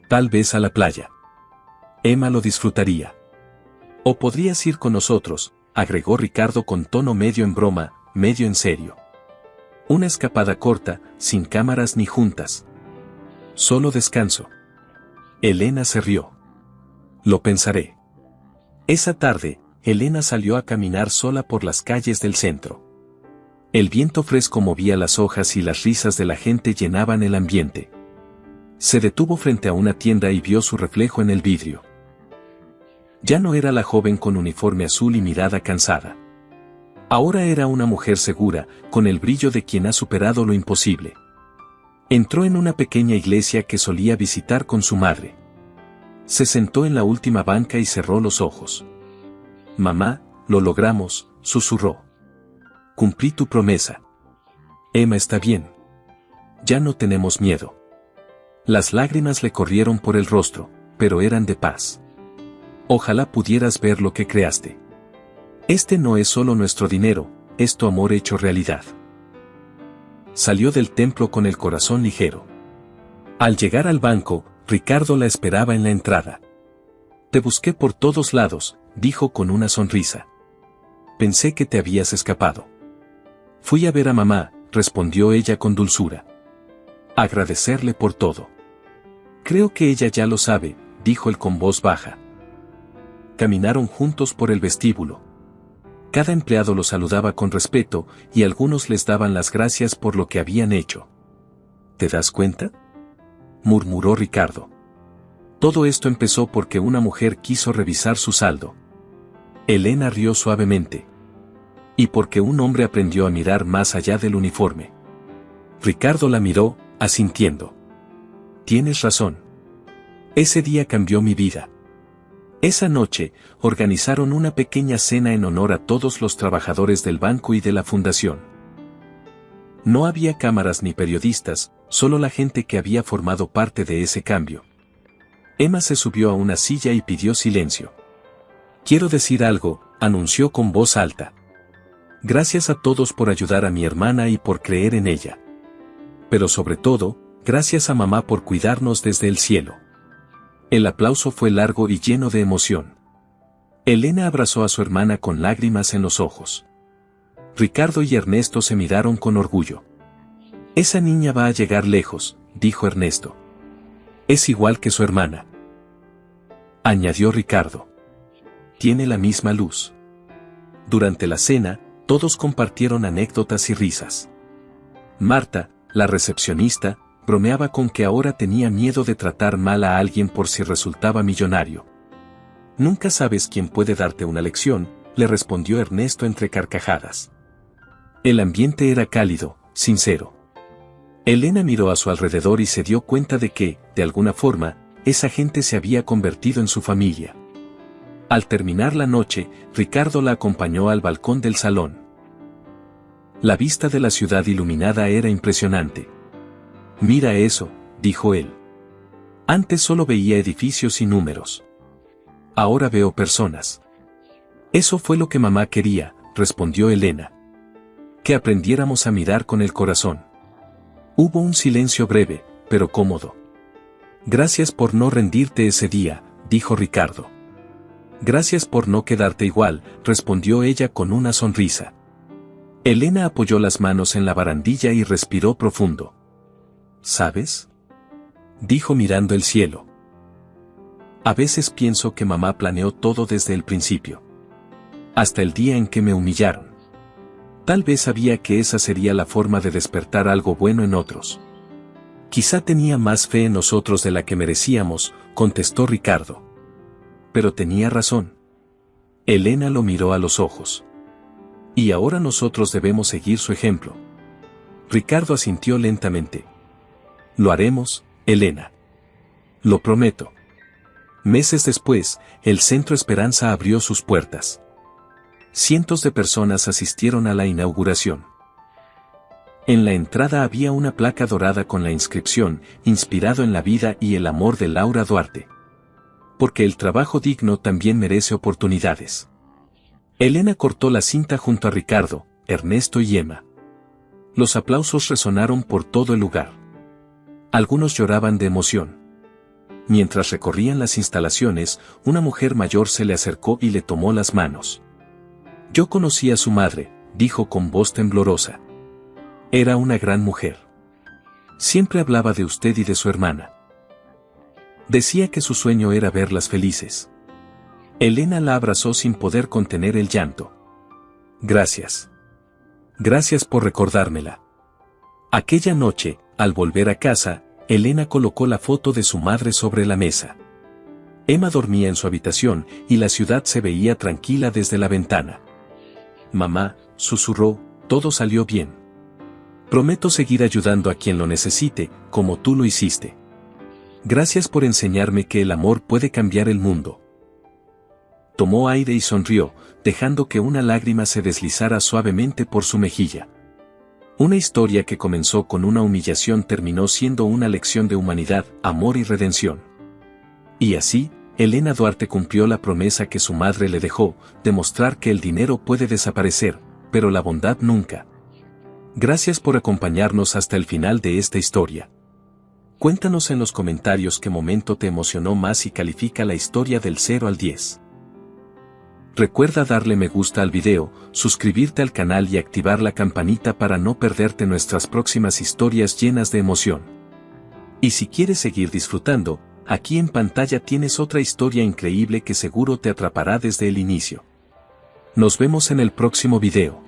Tal vez a la playa. Emma lo disfrutaría. O podrías ir con nosotros, agregó Ricardo con tono medio en broma, medio en serio. Una escapada corta, sin cámaras ni juntas. Solo descanso. Elena se rió. Lo pensaré. Esa tarde, Elena salió a caminar sola por las calles del centro. El viento fresco movía las hojas y las risas de la gente llenaban el ambiente. Se detuvo frente a una tienda y vio su reflejo en el vidrio. Ya no era la joven con uniforme azul y mirada cansada. Ahora era una mujer segura, con el brillo de quien ha superado lo imposible. Entró en una pequeña iglesia que solía visitar con su madre. Se sentó en la última banca y cerró los ojos. Mamá, lo logramos, susurró. Cumplí tu promesa. Emma está bien. Ya no tenemos miedo. Las lágrimas le corrieron por el rostro, pero eran de paz. Ojalá pudieras ver lo que creaste. Este no es solo nuestro dinero, es tu amor hecho realidad. Salió del templo con el corazón ligero. Al llegar al banco, Ricardo la esperaba en la entrada. Te busqué por todos lados, dijo con una sonrisa. Pensé que te habías escapado. Fui a ver a mamá, respondió ella con dulzura. Agradecerle por todo. Creo que ella ya lo sabe, dijo él con voz baja. Caminaron juntos por el vestíbulo. Cada empleado los saludaba con respeto, y algunos les daban las gracias por lo que habían hecho. ¿Te das cuenta?, murmuró Ricardo. Todo esto empezó porque una mujer quiso revisar su saldo. Elena rió suavemente. Y porque un hombre aprendió a mirar más allá del uniforme. Ricardo la miró, asintiendo. Tienes razón. Ese día cambió mi vida. Esa noche, organizaron una pequeña cena en honor a todos los trabajadores del banco y de la fundación. No había cámaras ni periodistas, solo la gente que había formado parte de ese cambio. Emma se subió a una silla y pidió silencio. Quiero decir algo, anunció con voz alta. Gracias a todos por ayudar a mi hermana y por creer en ella. Pero sobre todo, gracias a mamá por cuidarnos desde el cielo. El aplauso fue largo y lleno de emoción. Elena abrazó a su hermana con lágrimas en los ojos. Ricardo y Ernesto se miraron con orgullo. Esa niña va a llegar lejos, dijo Ernesto. Es igual que su hermana, añadió Ricardo. Tiene la misma luz. Durante la cena, todos compartieron anécdotas y risas. Marta, la recepcionista, bromeaba con que ahora tenía miedo de tratar mal a alguien por si resultaba millonario. Nunca sabes quién puede darte una lección, le respondió Ernesto entre carcajadas. El ambiente era cálido, sincero. Elena miró a su alrededor y se dio cuenta de que, de alguna forma, esa gente se había convertido en su familia. Al terminar la noche, Ricardo la acompañó al balcón del salón. La vista de la ciudad iluminada era impresionante. Mira eso, dijo él. Antes solo veía edificios y números. Ahora veo personas. Eso fue lo que mamá quería, respondió Elena. Que aprendiéramos a mirar con el corazón. Hubo un silencio breve, pero cómodo. Gracias por no rendirte ese día, dijo Ricardo. Gracias por no quedarte igual, respondió ella con una sonrisa. Elena apoyó las manos en la barandilla y respiró profundo. ¿Sabes?, dijo mirando el cielo. A veces pienso que mamá planeó todo desde el principio. Hasta el día en que me humillaron. Tal vez sabía que esa sería la forma de despertar algo bueno en otros. Quizá tenía más fe en nosotros de la que merecíamos, contestó Ricardo. Pero tenía razón. Elena lo miró a los ojos. Y ahora nosotros debemos seguir su ejemplo. Ricardo asintió lentamente. Lo haremos, Elena. Lo prometo. Meses después, el Centro Esperanza abrió sus puertas. Cientos de personas asistieron a la inauguración. En la entrada había una placa dorada con la inscripción, inspirado en la vida y el amor de Laura Duarte. Porque el trabajo digno también merece oportunidades. Elena cortó la cinta junto a Ricardo, Ernesto y Emma. Los aplausos resonaron por todo el lugar. Algunos lloraban de emoción. Mientras recorrían las instalaciones, una mujer mayor se le acercó y le tomó las manos. Yo conocí a su madre, dijo con voz temblorosa. Era una gran mujer. Siempre hablaba de usted y de su hermana. Decía que su sueño era verlas felices. Elena la abrazó sin poder contener el llanto. Gracias. Gracias por recordármela. Aquella noche, al volver a casa, Elena colocó la foto de su madre sobre la mesa. Emma dormía en su habitación y la ciudad se veía tranquila desde la ventana. Mamá, susurró, todo salió bien. Prometo seguir ayudando a quien lo necesite, como tú lo hiciste. Gracias por enseñarme que el amor puede cambiar el mundo. Tomó aire y sonrió, dejando que una lágrima se deslizara suavemente por su mejilla. Una historia que comenzó con una humillación terminó siendo una lección de humanidad, amor y redención. Y así, Elena Duarte cumplió la promesa que su madre le dejó, demostrar que el dinero puede desaparecer, pero la bondad nunca. Gracias por acompañarnos hasta el final de esta historia. Cuéntanos en los comentarios qué momento te emocionó más y califica la historia del 0 al 10. Recuerda darle me gusta al video, suscribirte al canal y activar la campanita para no perderte nuestras próximas historias llenas de emoción. Y si quieres seguir disfrutando, aquí en pantalla tienes otra historia increíble que seguro te atrapará desde el inicio. Nos vemos en el próximo video.